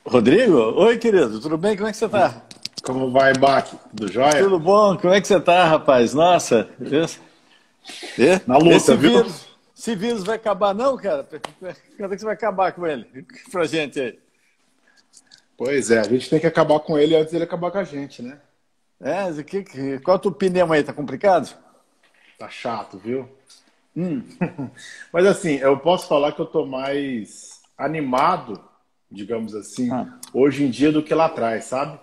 Rodrigo? Oi, querido, tudo bem? Como é que você tá? Como vai, Bach? Tudo jóia? Tudo bom? Como é que você tá, rapaz? Nossa, Na luta, esse viu? vírus vai acabar não, cara? Quando é que você vai acabar com ele? Pra gente aí. Pois é, a gente tem que acabar com ele antes dele acabar com a gente, né? Qual a tua opinião aí? Tá complicado? Tá chato, viu? Mas assim, eu posso falar que eu tô mais animado, digamos assim, Ah, hoje em dia do que lá atrás, sabe?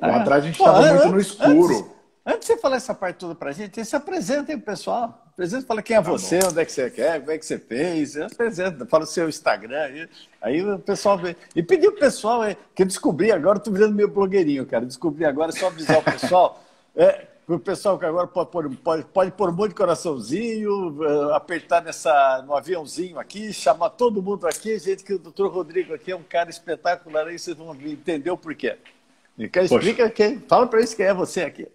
Lá ah, atrás a gente pô, estava muito no antes escuro. de você falar essa parte toda pra gente, se apresenta aí, pro pessoal. Apresenta, fala quem é Tá você, bom. onde é que você quer, como é que você fez. Apresenta, fala o seu Instagram. Aí o pessoal vê. E pedir pro pessoal, que eu descobri agora, eu tô virando meio blogueirinho, cara. Descobri agora, é só avisar o pessoal. O pessoal que agora pode pôr um monte de coraçãozinho, apertar no aviãozinho aqui, chamar todo mundo aqui, gente, que o doutor Rodrigo aqui é um cara espetacular, aí vocês vão entender o porquê. Poxa, Explica quem, fala para eles quem é você aqui.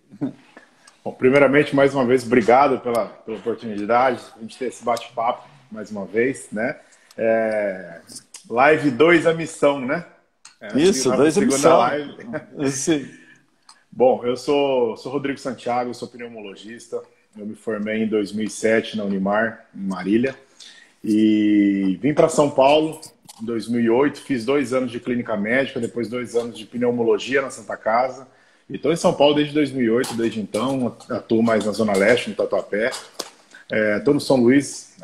bom, primeiramente, mais uma vez, obrigado pela oportunidade de a gente ter esse bate-papo mais uma vez, né? Live 2 a missão, né? Isso, Nossa dois segunda emissão. live. Sim. Bom, eu sou Rodrigo Santiago, sou pneumologista. Eu me formei em 2007 na Unimar, em Marília. E vim para São Paulo em 2008, fiz 2 anos de clínica médica, depois 2 anos de pneumologia na Santa Casa. E estou em São Paulo desde 2008, desde então, atuo mais na Zona Leste, no Tatuapé. Estou no São Luís,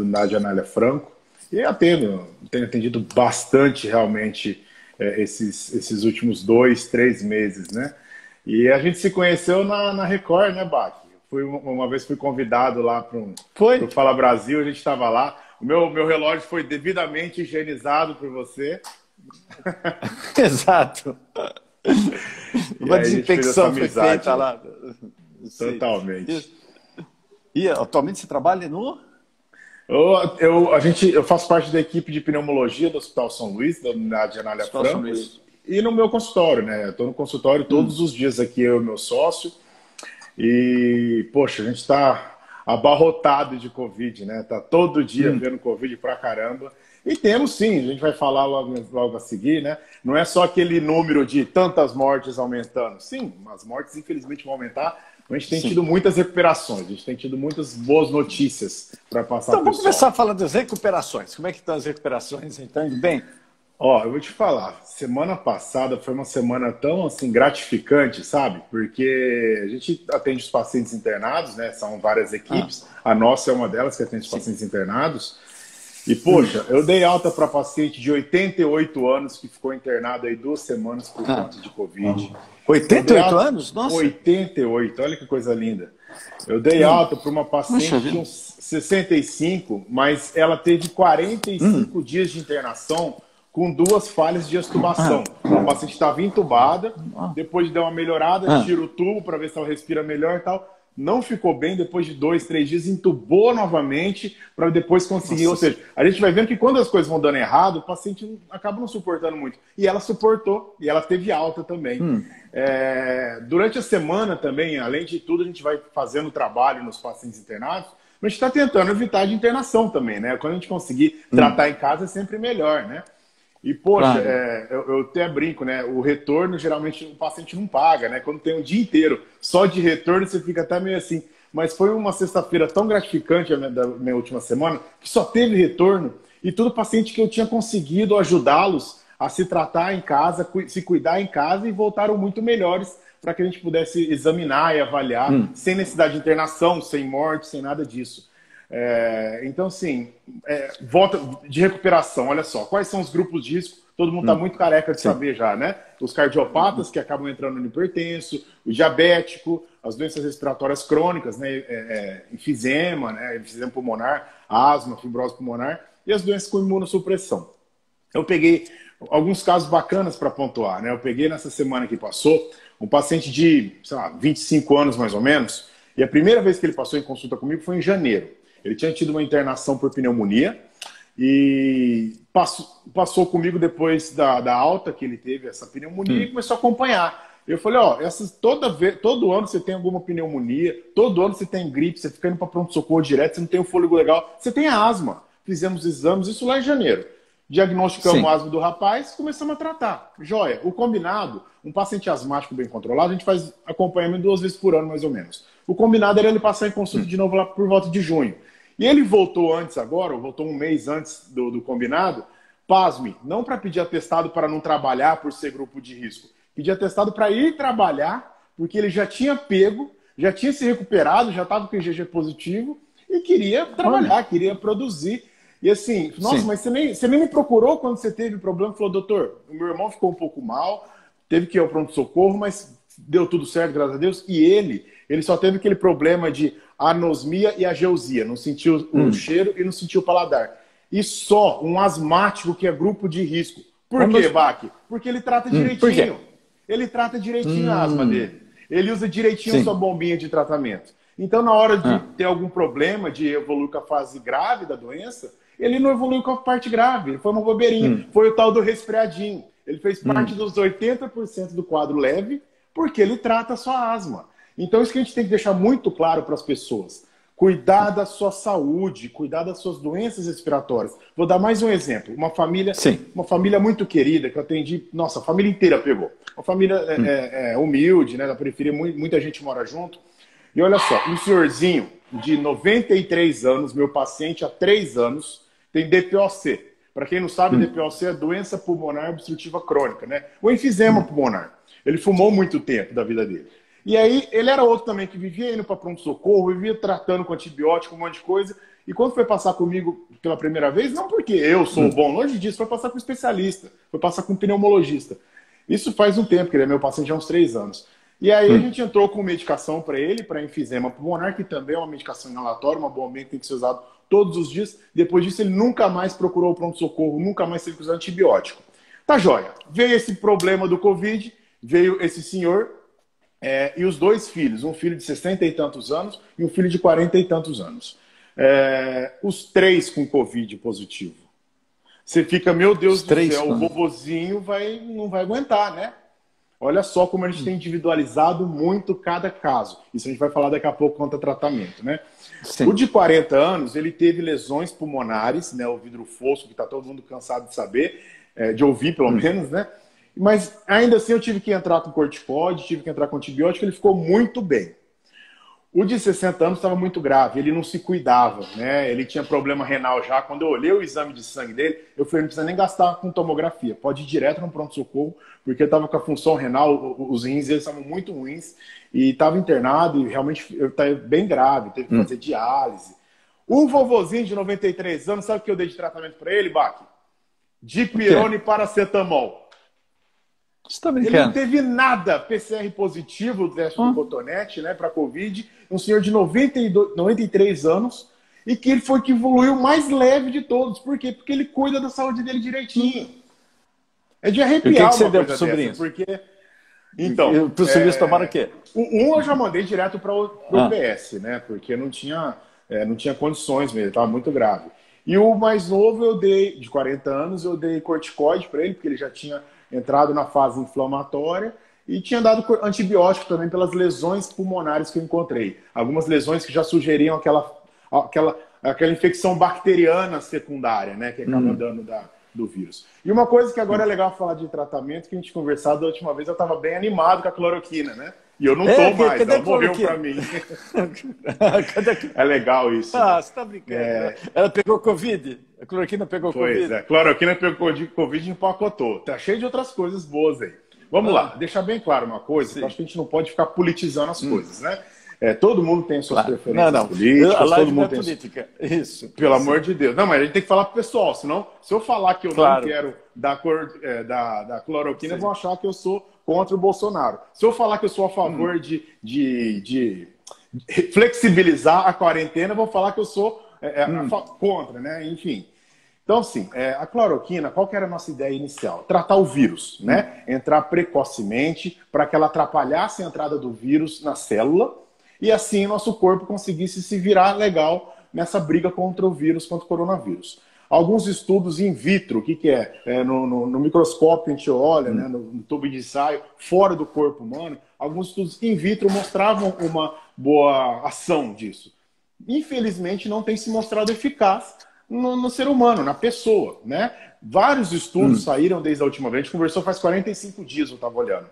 na Anália Franco. E tenho atendido bastante, realmente, esses últimos 2, 3 meses, né? E a gente se conheceu na Record, né, Bach? Uma vez fui convidado lá para Foi? o Fala Brasil, a gente estava lá. O meu relógio foi devidamente higienizado por você. Exato. E Uma aí a gente fez essa desinfecção foi amizade feita lá. lá. Sim. Totalmente. E atualmente você trabalha no Eu faço parte da equipe de pneumologia do Hospital São Luís, da unidade de Anália Hospital São Franco, Luís? e no meu consultório, né? Eu estou no consultório todos os dias aqui, eu e meu sócio. E, poxa, a gente está abarrotado de Covid, né? Tá todo dia vendo Covid pra caramba. E temos sim, a gente vai falar logo a seguir, né? Não é só aquele número de tantas mortes aumentando. Sim, as mortes infelizmente vão aumentar. A gente tem Sim. tido muitas recuperações, a gente tem tido muitas boas notícias para passar Então para o vamos começar pessoal. a falar das recuperações. Como é que estão as recuperações? Estão indo bem? Ó, eu vou te falar, semana passada foi uma semana tão assim gratificante, sabe? Porque a gente atende os pacientes internados, né? São várias Ah, equipes. A nossa é uma delas que atende os sim. pacientes internados. E poxa, eu dei alta para paciente de 88 anos que ficou internado aí 2 semanas por Ah, conta de Covid. Eu dei 88 alta anos? Nossa. 88, olha que coisa linda. Eu dei Hum, alta para uma Puxa paciente de vida. uns 65, mas ela teve 45 dias de internação com 2 falhas de Ah, extubação. A paciente estava entubada, ah, depois de dar uma melhorada, ah. tira o tubo para ver se ela respira melhor e tal. Não ficou bem, depois de 2, 3 dias, entubou novamente para depois conseguir. Ou Nossa. seja, a gente vai vendo que quando as coisas vão dando errado, o paciente acaba não suportando muito. E ela suportou, e ela teve alta também. Durante a semana também, além de tudo, a gente vai fazendo trabalho nos pacientes internados, mas a gente está tentando evitar de internação também, né? Quando a gente conseguir tratar em casa é sempre melhor, né? E, poxa, Claro. eu até brinco, né? O retorno, geralmente, o paciente não paga, né? Quando tem um dia inteiro só de retorno, você fica até meio assim. Mas foi uma sexta-feira tão gratificante da minha última semana, que só teve retorno, e todo paciente que eu tinha conseguido ajudá-los a se tratar em casa, se cuidar em casa, e voltaram muito melhores para que a gente pudesse examinar e avaliar, sem necessidade de internação, sem morte, sem nada disso. Então, assim, volta de recuperação, olha só, quais são os grupos de risco? Todo mundo está muito careca de Sim. saber já, né? Os cardiopatas, que acabam entrando no hipertenso, o diabético, as doenças respiratórias crônicas, né? Enfisema, né? Enfisema pulmonar, asma, fibrose pulmonar, e as doenças com imunossupressão. Eu peguei alguns casos bacanas para pontuar, né? Eu peguei nessa semana que passou um paciente de, sei lá, 25 anos mais ou menos, e a primeira vez que ele passou em consulta comigo foi em janeiro. Ele tinha tido uma internação por pneumonia e passou comigo depois da alta que ele teve essa pneumonia e começou a acompanhar. Eu falei, ó, todo ano você tem alguma pneumonia, todo ano você tem gripe, você fica indo para pronto-socorro direto, você não tem o fôlego legal, você tem asma. Fizemos exames, isso lá em janeiro. Diagnosticamos Sim. o asma do rapaz, começamos a tratar. Joia. O combinado, um paciente asmático bem controlado, a gente faz acompanhamento 2 vezes por ano, mais ou menos. O combinado era ele passar em consulta de novo lá por volta de junho. E ele voltou antes agora, ou voltou um mês antes do combinado, pasme, não para pedir atestado para não trabalhar por ser grupo de risco. Pedir atestado para ir trabalhar, porque ele já tinha pego, já tinha se recuperado, já estava com IgG positivo e queria trabalhar, queria produzir. E assim, nossa, mas você nem me procurou quando você teve problema? Falou, doutor, o meu irmão ficou um pouco mal, teve que ir ao pronto-socorro, mas deu tudo certo, graças a Deus. E ele só teve aquele problema de anosmia e ageusia, não sentiu o cheiro e não sentiu o paladar. E só um asmático que é grupo de risco. Por quê, Bach? Porque ele trata direitinho. Ele trata direitinho a asma dele. Ele usa direitinho a sua bombinha de tratamento. Então, na hora de ter algum problema, de evoluir com a fase grave da doença, ele não evoluiu com a parte grave. Ele foi uma bobeirinha. Foi o tal do resfriadinho. Ele fez parte dos 80% do quadro leve, porque ele trata a sua asma. Então, isso que a gente tem que deixar muito claro para as pessoas. Cuidar da sua saúde, cuidar das suas doenças respiratórias. Vou dar mais um exemplo. Uma família muito querida, que eu atendi... Nossa, a família inteira pegou. Uma família humilde, né, da periferia, muita gente mora junto. E olha só, um senhorzinho de 93 anos, meu paciente há 3 anos, tem DPOC. Para quem não sabe, DPOC é doença pulmonar obstrutiva crônica, né? O enfisema pulmonar. Ele fumou muito tempo da vida dele. E aí, ele era outro também que vivia indo para pronto-socorro, vivia tratando com antibiótico, um monte de coisa. E quando foi passar comigo pela primeira vez, não porque eu sou bom, longe disso, foi passar com um especialista, foi passar com um pneumologista. Isso faz um tempo, que ele é meu paciente há uns 3 anos. E aí a gente entrou com medicação para ele, para enfisema pulmonar, que também é uma medicação inalatória, uma bombinha que tem que ser usada todos os dias. Depois disso, ele nunca mais procurou o pronto-socorro, nunca mais teve que usar antibiótico. Tá joia. Veio esse problema do Covid, veio esse senhor e os 2 filhos, um filho de 60 e tantos anos e um filho de 40 e tantos anos. Os 3 com Covid positivo. Você fica, meu Deus do céu, o vovozinho não vai aguentar, né? Olha só como a gente tem individualizado muito cada caso. Isso a gente vai falar daqui a pouco quanto a tratamento, né? Sim. O de 40 anos, ele teve lesões pulmonares, né? O vidro fosco, que está todo mundo cansado de saber, de ouvir pelo menos, né? Mas ainda assim eu tive que entrar com corticoide, tive que entrar com antibiótico, ele ficou muito bem. O de 60 anos estava muito grave, ele não se cuidava, né? Ele tinha problema renal já. Quando eu olhei o exame de sangue dele, eu falei, não precisa nem gastar com tomografia, pode ir direto no pronto-socorro, porque ele estava com a função renal, os rins eles estavam muito ruins, e estava internado, e realmente estava bem grave, teve que fazer diálise. O vovozinho de 93 anos, sabe o que eu dei de tratamento para ele, Bach? Dipirona e paracetamol. Você tá brincando? Ele não teve nada, PCR positivo, o teste do cotonete, né, para Covid, um senhor de 93 anos, e que ele foi que evoluiu mais leve de todos. Por quê? Porque ele cuida da saúde dele direitinho. É de arrepiar. O que você deu para o sobrinho? Porque... Então, para o sobrinho tomaram o quê? Eu já mandei direto para o PS, né, porque não tinha condições mesmo, estava muito grave. E o mais novo eu dei, de 40 anos, eu dei corticoide para ele, porque ele já tinha entrado na fase inflamatória e tinha dado antibiótico também pelas lesões pulmonares que eu encontrei. Algumas lesões que já sugeriam aquela infecção bacteriana secundária, né, que acaba dando do vírus. E uma coisa que agora é legal falar de tratamento, que a gente conversado da última vez, eu estava bem animado com a cloroquina, né? E eu não tô mais, ela morreu para mim. É legal isso. Você tá brincando. Ela pegou Covid? A cloroquina pegou Covid? Pois é, a cloroquina pegou Covid e empacotou. Tá cheio de outras coisas boas aí. Vamos lá, deixar bem claro uma coisa, que eu acho que a gente não pode ficar politizando as coisas, né? Todo mundo tem suas preferências políticas, todo mundo tem política. Isso. Pelo amor de Deus. Não, mas a gente tem que falar pro pessoal, senão, se eu falar que eu não quero da cloroquina, vão achar que eu sou contra o Bolsonaro. Se eu falar que eu sou a favor de flexibilizar a quarentena, vão falar que eu sou contra, né? Enfim. Então, assim, a cloroquina, qual que era a nossa ideia inicial? Tratar o vírus, né? Entrar precocemente para que ela atrapalhasse a entrada do vírus na célula e assim nosso corpo conseguisse se virar legal nessa briga contra o vírus, contra o coronavírus. Alguns estudos in vitro, o que é? No microscópio a gente olha, né, no tubo de ensaio, fora do corpo humano, alguns estudos in vitro mostravam uma boa ação disso. Infelizmente não tem se mostrado eficaz no ser humano, na pessoa, né? Vários estudos saíram desde a última vez, a gente conversou faz 45 dias, eu estava olhando.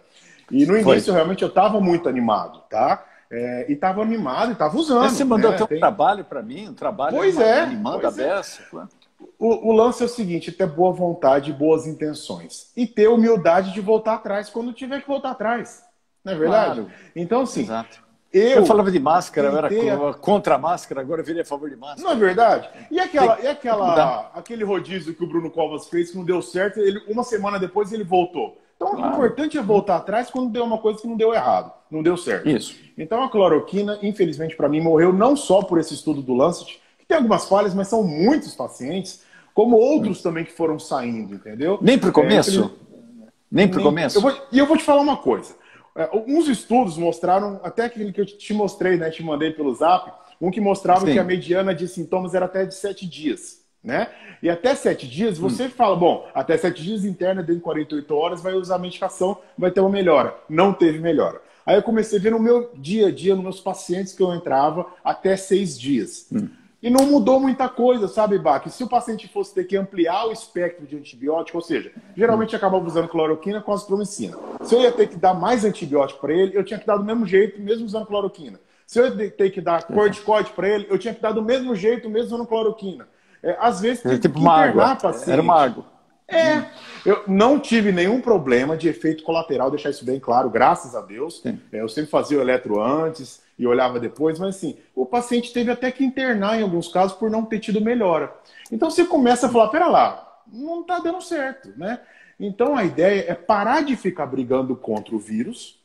E no início, realmente, eu estava muito animado, tá? E estava animado e estava usando. Mas você mandou né? até um trabalho para mim, um trabalho animando a beça. O lance é o seguinte, ter boa vontade e boas intenções. E ter humildade de voltar atrás quando tiver que voltar atrás. Não é verdade? Claro. Então, assim, Exato. Eu falava de máscara, eu era contra a máscara, agora eu virei a favor de máscara. Não é verdade? E aquele rodízio que o Bruno Covas fez que não deu certo, uma semana depois ele voltou. Então, o importante é voltar atrás quando deu uma coisa que não deu errado, não deu certo. Isso. Então, a cloroquina, infelizmente para mim, morreu não só por esse estudo do Lancet, que tem algumas falhas, mas são muitos pacientes, como outros também que foram saindo, entendeu? Nem para o começo? Nem para o começo? Eu vou te falar uma coisa. Alguns estudos mostraram, até aquele que eu te mostrei, né, te mandei pelo Zap, um que mostrava que a mediana de sintomas era até de 7 dias. Né? E até 7 dias, você fala, bom, até 7 dias interna, dentro de 48 horas, vai usar a medicação, vai ter uma melhora. Não teve melhora. Aí eu comecei a ver no meu dia a dia, nos meus pacientes que eu entrava, até 6 dias. E não mudou muita coisa, sabe, Bach? Se o paciente fosse ter que ampliar o espectro de antibiótico, ou seja, geralmente eu acabava usando cloroquina com azitromicina. Se eu ia ter que dar mais antibiótico para ele, eu tinha que dar do mesmo jeito, mesmo usando cloroquina. Se eu ia ter que dar corticoide para ele, eu tinha que dar do mesmo jeito, mesmo usando cloroquina. Às vezes tem que internar paciente. Era uma água. Eu não tive nenhum problema de efeito colateral, deixar isso bem claro, graças a Deus. Eu sempre fazia o eletro antes e olhava depois, mas assim, o paciente teve até que internar em alguns casos por não ter tido melhora. Então você começa a falar, pera lá, não está dando certo, né? Então a ideia é parar de ficar brigando contra o vírus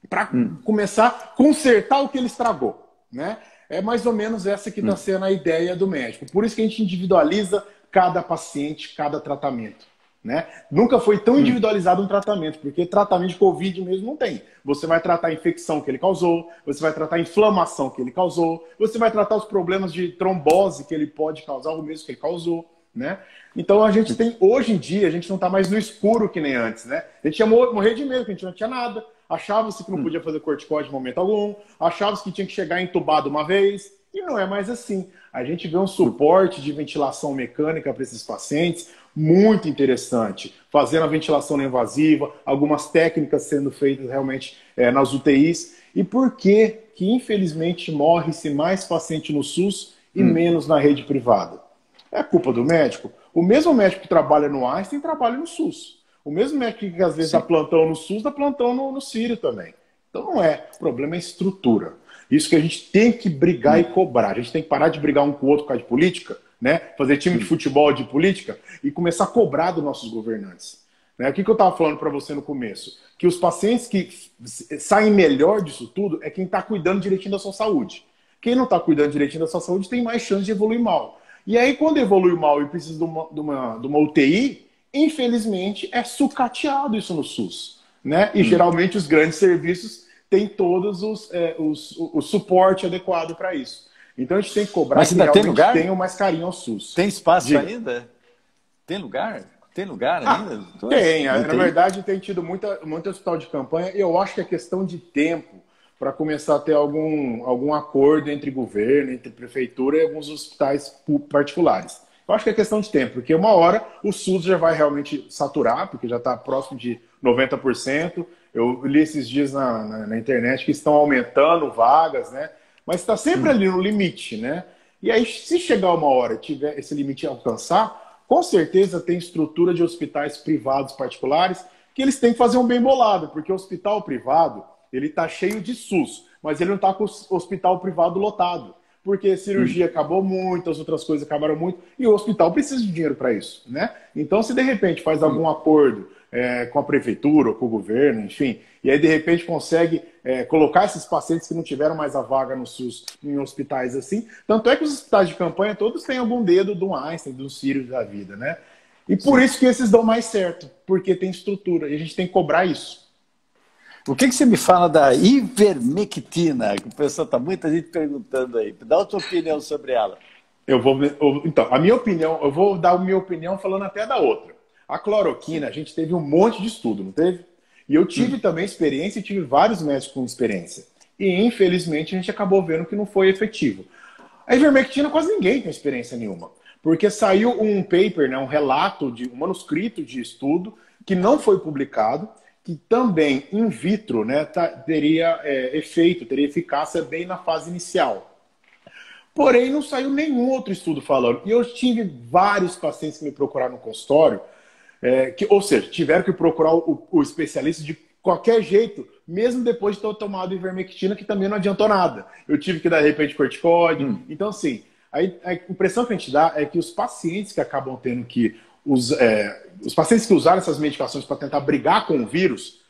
para começar a consertar o que ele estragou, né? É mais ou menos essa que está sendo a ideia do médico. Por isso que a gente individualiza cada paciente, cada tratamento. Né? Nunca foi tão individualizado um tratamento, porque tratamento de Covid mesmo não tem. Você vai tratar a infecção que ele causou, você vai tratar a inflamação que ele causou, você vai tratar os problemas de trombose que ele pode causar, o mesmo que ele causou. Né? Então a gente tem, hoje em dia, a gente não está mais no escuro que nem antes. Né? A gente ia morrer de medo, que a gente não tinha nada. Achava-se que não podia fazer corticóide em momento algum, achava-se que tinha que chegar entubado uma vez, e não é mais assim. A gente vê um suporte de ventilação mecânica para esses pacientes muito interessante, fazendo a ventilação não invasiva, algumas técnicas sendo feitas realmente nas UTIs. E por que infelizmente morre-se mais paciente no SUS e menos na rede privada? É culpa do médico? O mesmo médico que trabalha no Einstein trabalha no SUS. O mesmo médico que às vezes dá plantão no SUS, dá plantão no Sírio também. Então não é. O problema é estrutura. Isso que a gente tem que brigar e cobrar. A gente tem que parar de brigar um com o outro por causa de política, né? Fazer time de futebol de política e começar a cobrar dos nossos governantes. Né? O que eu estava falando para você no começo? Que os pacientes que saem melhor disso tudo é quem está cuidando direitinho da sua saúde. Quem não está cuidando direitinho da sua saúde tem mais chance de evoluir mal. E aí, quando evolui mal e precisa de uma UTI, infelizmente, é sucateado isso no SUS. Né? E geralmente os grandes serviços têm todos o suporte adequado para isso. Então a gente tem que cobrar que realmente tenham mais carinho ao SUS. Tem espaço ainda? Tem lugar? Tem lugar ainda? Tem. Na verdade, tem tido muito hospital de campanha. E eu acho que é questão de tempo para começar a ter algum acordo entre governo, entre prefeitura e alguns hospitais particulares. Eu acho que é questão de tempo, porque uma hora o SUS já vai realmente saturar, porque já está próximo de 90%. Eu li esses dias na internet que estão aumentando vagas, né? Mas está sempre ali no limite, né? E aí, se chegar uma hora e tiver esse limite alcançar, com certeza tem estrutura de hospitais privados particulares que eles têm que fazer um bem bolado, porque o hospital privado, ele está cheio de SUS, mas ele não está com o hospital privado lotado. Porque a cirurgia acabou muito, as outras coisas acabaram muito, e o hospital precisa de dinheiro para isso, né? Então, se de repente faz algum acordo com a prefeitura ou com o governo, enfim, e aí de repente consegue colocar esses pacientes que não tiveram mais a vaga no SUS em hospitais assim, tanto é que os hospitais de campanha todos têm algum dedo do Einstein, do Sírio da vida, né? E por isso que esses dão mais certo, porque tem estrutura, e a gente tem que cobrar isso. O que você me fala da ivermectina? Que o pessoal está muita gente perguntando aí. Dá a tua opinião sobre ela. Então, a minha opinião, eu vou dar a minha opinião falando até da outra. A cloroquina, a gente teve um monte de estudo, não teve? E eu tive também experiência e tive vários médicos com experiência. E, infelizmente, a gente acabou vendo que não foi efetivo. A ivermectina quase ninguém tem experiência nenhuma. Porque saiu um paper, né, um relato, um manuscrito de estudo que não foi publicado, que também in vitro, né, teria efeito, teria eficácia bem na fase inicial. Porém, não saiu nenhum outro estudo falando. E eu tive vários pacientes que me procuraram no consultório, ou seja, tiveram que procurar o especialista de qualquer jeito, mesmo depois de ter tomado ivermectina, que também não adiantou nada. Eu tive que dar, de repente, corticóide. Então, assim, a impressão que a gente dá é que os pacientes que acabam tendo que... Os pacientes que usaram essas medicações para tentar brigar com o vírus,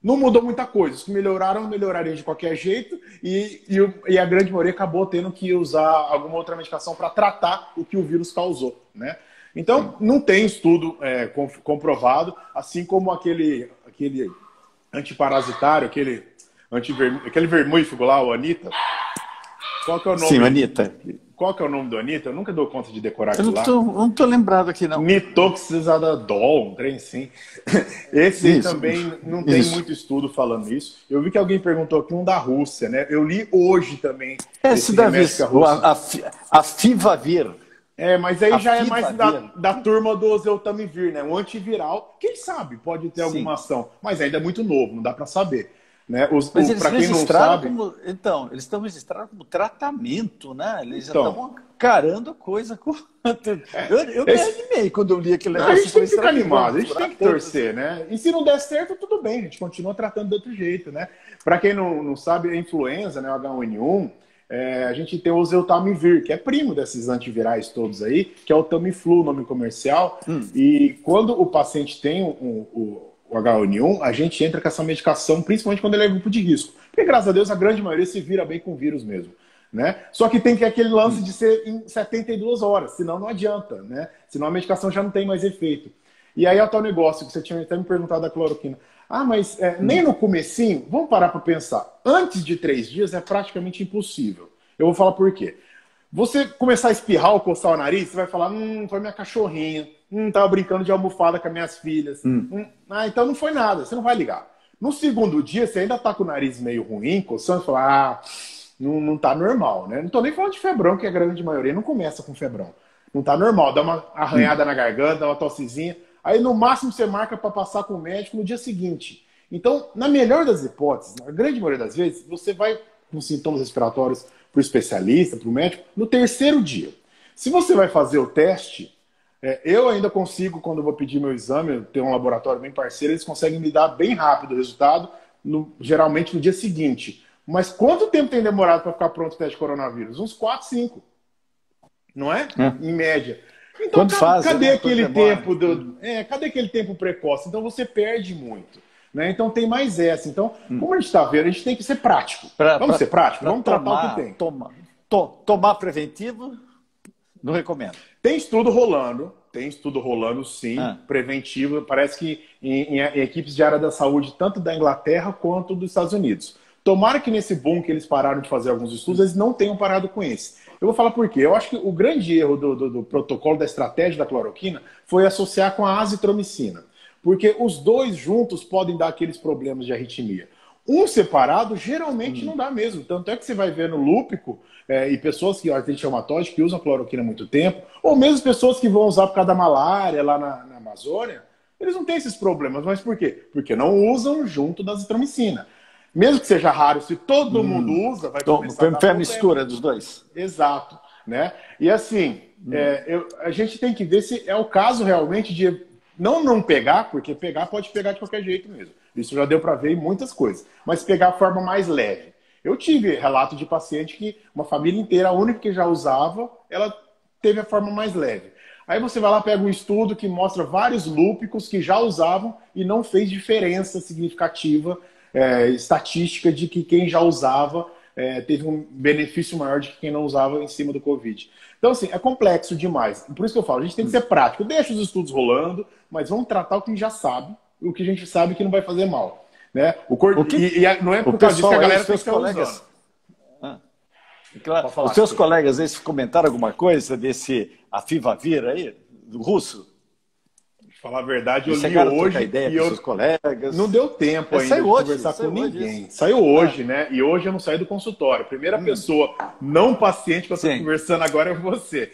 não mudou muita coisa. Os que melhorariam de qualquer jeito, e a grande maioria acabou tendo que usar alguma outra medicação para tratar o que o vírus causou, né? Então, não tem estudo comprovado, assim como aquele antiparasitário, aquele vermífugo lá, o Anita. Qual que é o nome? Sim, Anita. Qual que é o nome do Anita? Eu nunca dou conta de decorar aquilo lá. Não tô lembrado aqui, não. Nitoxazidol, um trem assim. Esse aí também não tem muito estudo falando isso. Eu vi que alguém perguntou aqui um da Rússia, né? Eu li hoje também. Esse da Rússia. A Fivavir. Mas aí já é mais da turma do Oseltamivir, né? Um antiviral, quem sabe pode ter alguma ação, mas ainda é muito novo, não dá para saber. Né? Mas eles registraram eles estão registrados como tratamento, né? Eles já estão encarando a coisa. Eu me animei quando eu li aquele negócio. A gente tem que ficar animado, a gente tem que torcer, né? E se não der certo, tudo bem, a gente continua tratando de outro jeito, né? Para quem não sabe, a influenza, né, o H1N1, a gente tem o Oseltamivir, que é primo desses antivirais todos aí, que é o Tamiflu, nome comercial. E quando o paciente tem o H1N1, a gente entra com essa medicação, principalmente quando ele é grupo de risco. Porque, graças a Deus, a grande maioria se vira bem com o vírus mesmo. Né? Só que tem que aquele lance de ser em 72 horas, senão não adianta, né? Senão a medicação já não tem mais efeito. E aí é o tal negócio que você tinha até me perguntado da cloroquina. Mas nem no comecinho, vamos parar para pensar. Antes de 3 dias é praticamente impossível. Eu vou falar por quê. Você começar a espirrar ou coçar o nariz, você vai falar, foi minha cachorrinha, tava brincando de almofada com as minhas filhas. Então não foi nada, você não vai ligar. No segundo dia, você ainda tá com o nariz meio ruim, coçando, você fala, não tá normal, né? Não tô nem falando de febrão, que a grande maioria não começa com febrão. Não tá normal, dá uma arranhada na garganta, dá uma tossezinha. Aí no máximo você marca para passar com o médico no dia seguinte. Então, na melhor das hipóteses, na grande maioria das vezes, você vai com sintomas respiratórios para o especialista, para o médico, no 3º dia. Se você vai fazer o teste, eu ainda consigo, quando eu vou pedir meu exame, eu tenho um laboratório bem parceiro, eles conseguem me dar bem rápido o resultado, geralmente no dia seguinte. Mas quanto tempo tem demorado para ficar pronto o teste de coronavírus? Uns 4, 5. Não é? Em média. Então, cadê aquele tempo cadê aquele tempo precoce? Então você perde muito. Né? Então tem mais essa. Então, como a gente está vendo, a gente tem que ser prático. Vamos ser práticos? Vamos tratar o que tem. Tomar preventivo, não recomendo. Tem estudo rolando sim, preventivo. Parece que em equipes de área da saúde, tanto da Inglaterra quanto dos Estados Unidos. Tomara que nesse boom que eles pararam de fazer alguns estudos, eles não tenham parado com esse. Eu vou falar por quê. Eu acho que o grande erro do protocolo, da estratégia da cloroquina, foi associar com a azitromicina. Porque os dois juntos podem dar aqueles problemas de arritmia. Um separado geralmente não dá mesmo. Tanto é que você vai ver no lúpico e pessoas que artrite reumatóide que usam cloroquina há muito tempo, ou mesmo pessoas que vão usar por causa da malária lá na Amazônia, eles não têm esses problemas. Mas por quê? Porque não usam junto da azitromicina. Mesmo que seja raro, se todo mundo usa, vai começar a dar problema. Mistura dos dois. Exato. Né? E assim, a gente tem que ver se é o caso realmente de não pegar, porque pegar pode pegar de qualquer jeito mesmo. Isso já deu para ver em muitas coisas. Mas pegar a forma mais leve. Eu tive relato de paciente que uma família inteira, a única que já usava, ela teve a forma mais leve. Aí você vai lá, pega um estudo que mostra vários lúpicos que já usavam e não fez diferença significativa estatística de que quem já usava teve um benefício maior de que quem não usava em cima do Covid. Então, assim, é complexo demais. Por isso que eu falo, a gente tem que ser prático. Deixa os estudos rolando, mas vamos tratar o que a gente já sabe, o que a gente sabe que não vai fazer mal. Né? Não é por causa disso que a galera tem que estar usando. Claro, os seus colegas, eles comentaram alguma coisa desse Afivavir aí, do russo? Falar a verdade, eu Você li hoje ideia e com seus colegas. não deu tempo ainda de conversar com ninguém. Saiu hoje, né? E hoje eu não saí do consultório. A primeira pessoa não paciente que eu estou conversando agora é você.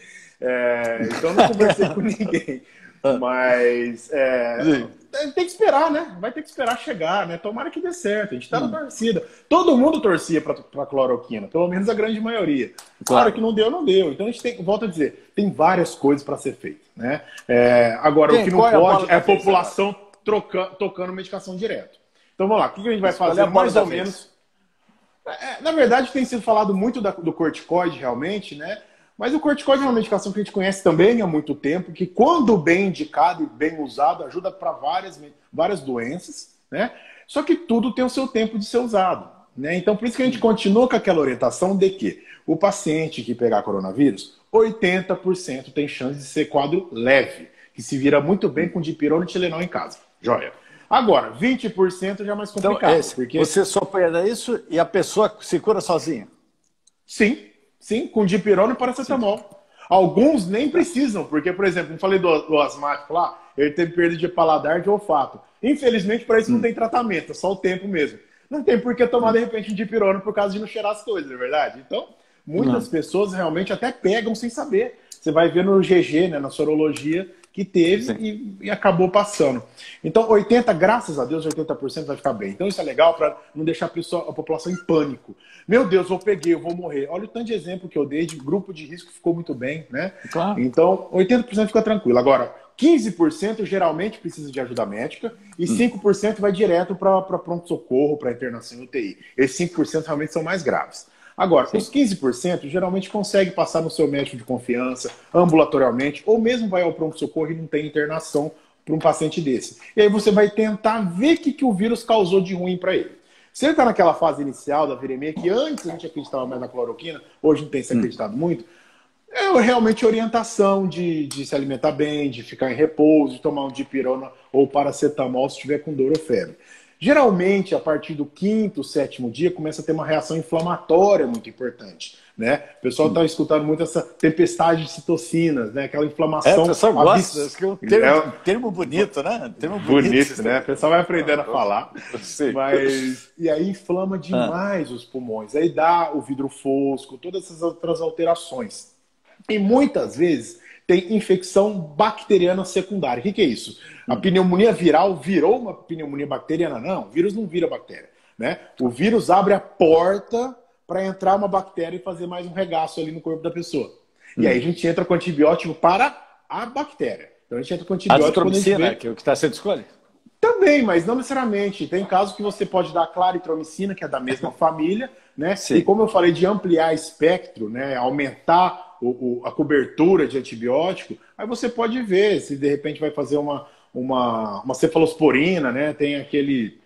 Então eu não conversei com ninguém. Mas tem que esperar, né? Vai ter que esperar chegar, né? Tomara que dê certo. A gente tá na torcida. Todo mundo torcia para cloroquina, pelo menos a grande maioria. Claro que não deu, não deu. Então a gente tem, volto a dizer, tem várias coisas para ser feito, né? Agora, o que não pode é a população tocando medicação direto. Então vamos lá, o que a gente vai fazer mais ou menos? Na verdade, tem sido falado muito do corticoide, realmente, né? Mas o corticoide é uma medicação que a gente conhece também há muito tempo, que quando bem indicado e bem usado, ajuda para várias doenças, né? Só que tudo tem o seu tempo de ser usado, né? Então, por isso que a gente continua com aquela orientação de que o paciente que pegar coronavírus, 80% tem chance de ser quadro leve, que se vira muito bem com dipirona e Tilenol em casa. Joia. Agora, 20% já é mais complicado. Então, porque você só pega isso e a pessoa se cura sozinha? Sim, com dipirona e paracetamol. Alguns nem precisam, porque, por exemplo, eu falei do asmático lá, ele teve perda de paladar e de olfato. Infelizmente, para isso não tem tratamento, é só o tempo mesmo. Não tem por que tomar, de repente, um dipirona por causa de não cheirar as coisas, não é verdade? Então, muitas pessoas realmente até pegam sem saber. Você vai ver no GG, né, na sorologia, que teve e acabou passando. Então, 80%, graças a Deus, 80% vai ficar bem. Então, isso é legal para não deixar a população em pânico. Meu Deus, eu peguei, eu vou morrer. Olha o tanto de exemplo que eu dei de grupo de risco que ficou muito bem, né? Claro. Então, 80% fica tranquilo. Agora, 15% geralmente precisa de ajuda médica e 5% vai direto para pronto-socorro, para internação em UTI. Esses 5% realmente são mais graves. Agora, os 15% geralmente consegue passar no seu médico de confiança, ambulatorialmente, ou mesmo vai ao pronto-socorro e não tem internação para um paciente desse. E aí você vai tentar ver o que o vírus causou de ruim para ele. Se ele está naquela fase inicial da viremia, que antes a gente acreditava mais na cloroquina, hoje não tem se acreditado muito, é realmente orientação de se alimentar bem, de ficar em repouso, de tomar um dipirona ou paracetamol se estiver com dor ou febre. Geralmente, a partir do 5º, 7º dia, começa a ter uma reação inflamatória muito importante, né? O pessoal está escutando muito essa tempestade de citocinas, né? Aquela inflamação. O pessoal gosta, que é um termo bonito, né? Termo bonito, né? O pessoal vai aprendendo a falar. E aí inflama demais os pulmões. Aí dá o vidro fosco, todas essas outras alterações. E muitas vezes tem infecção bacteriana secundária. O que é isso? A pneumonia viral virou uma pneumonia bacteriana? Não, o vírus não vira bactéria, né? O vírus abre a porta para entrar uma bactéria e fazer mais um regaço ali no corpo da pessoa. E aí a gente entra com antibiótico para a bactéria. Então a gente entra com antibiótico... Azitromicina, que é o que está sendo escolhido? Também, mas não necessariamente. Tem casos que você pode dar claritromicina, que é da mesma família, né? E como eu falei de ampliar espectro, né? Aumentar a cobertura de antibiótico, aí você pode ver se de repente vai fazer uma cefalosporina, né? Tem aquele...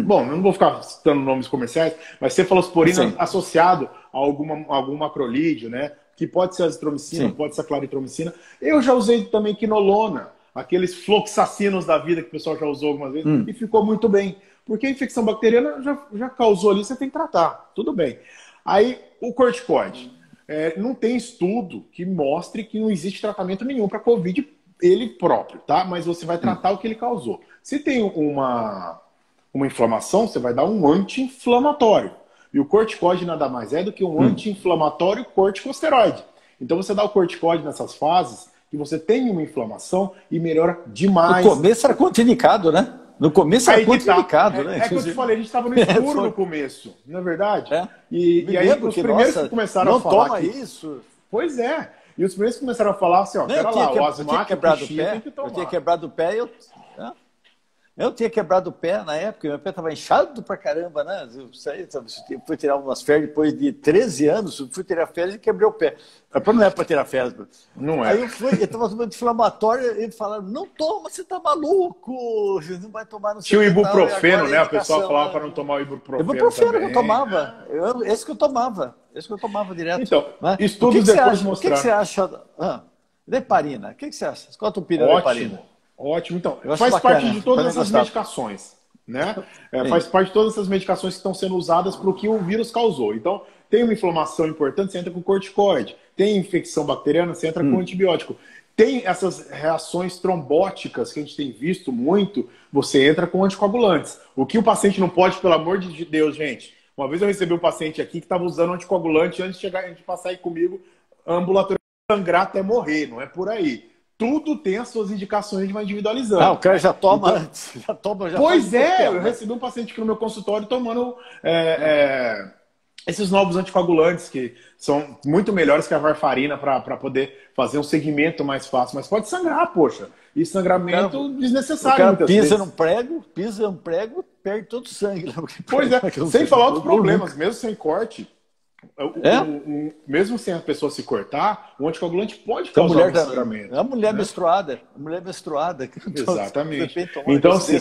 Bom, eu não vou ficar citando nomes comerciais, mas cefalosporina associado a algum macrolídeo, né? Que pode ser azitromicina, pode ser claritromicina. Eu já usei também quinolona, aqueles fluoxacinos da vida que o pessoal já usou algumas vezes, e ficou muito bem. Porque a infecção bacteriana já causou ali, você tem que tratar. Tudo bem. Aí, o corticoide. Não tem estudo que mostre que não existe tratamento nenhum para Covid ele próprio, tá? Mas você vai tratar o que ele causou. Se tem uma inflamação, você vai dar um anti-inflamatório. E o corticoide nada mais é do que um anti-inflamatório corticosteroide. Então você dá o corticoide nessas fases que você tem uma inflamação e melhora demais. No começo era contraindicado, né? No começo era contraindicado, né? É que eu te falei, a gente estava no escuro no começo, não é verdade? E aí os primeiros que começaram a falar... Não toma isso. Pois é. E os primeiros que começaram a falar assim, ó, pera lá, o asmático tem que tomar. Eu tinha quebrado o pé e eu tinha quebrado o pé na época, meu pé estava inchado pra caramba, né? Eu fui tirar umas férias depois de 13 anos, fui tirar férias e quebrei o pé. Não é para tirar férias. Não é. Aí eu estava tomando inflamatório e eles falaram, não toma, você tá maluco, você não vai tomar no seu. Tinha o ibuprofeno, né? O pessoal falava para não tomar o ibuprofeno. Ibuprofeno que eu tomava. Esse que eu tomava. Esse que eu tomava direto. Então, estudos depois mostraram. O que você acha? Heparina. O que você acha? Qual a tua opinião da heparina? Ótimo, então, faz parte de todas essas medicações, né? Faz parte de todas essas medicações que estão sendo usadas para o que o vírus causou. Então, Tem uma inflamação importante, você entra com corticoide. Tem infecção bacteriana, você entra com antibiótico. Tem essas reações trombóticas que a gente tem visto muito, você entra com anticoagulantes. O que o paciente não pode, pelo amor de Deus, gente. Uma vez eu recebi um paciente aqui que estava usando anticoagulante antes de passar aí comigo, ambulatorial, sangrar até morrer, não é por aí. Tudo tem as suas indicações, a gente vai individualizando. Ah, o cara já toma antes. Já toma, já pois é, eu recebi um paciente aqui no meu consultório tomando esses novos anticoagulantes, que são muito melhores que a varfarina para poder fazer um segmento mais fácil. Mas pode sangrar, poxa. E sangramento desnecessário. O cara pisa num prego, perde todo o sangue. Pois é, sem falar outros problemas, mesmo sem corte. Mesmo sem a pessoa se cortar, o anticoagulante pode causar sangramento. A mulher menstruada. Exatamente. Então, assim,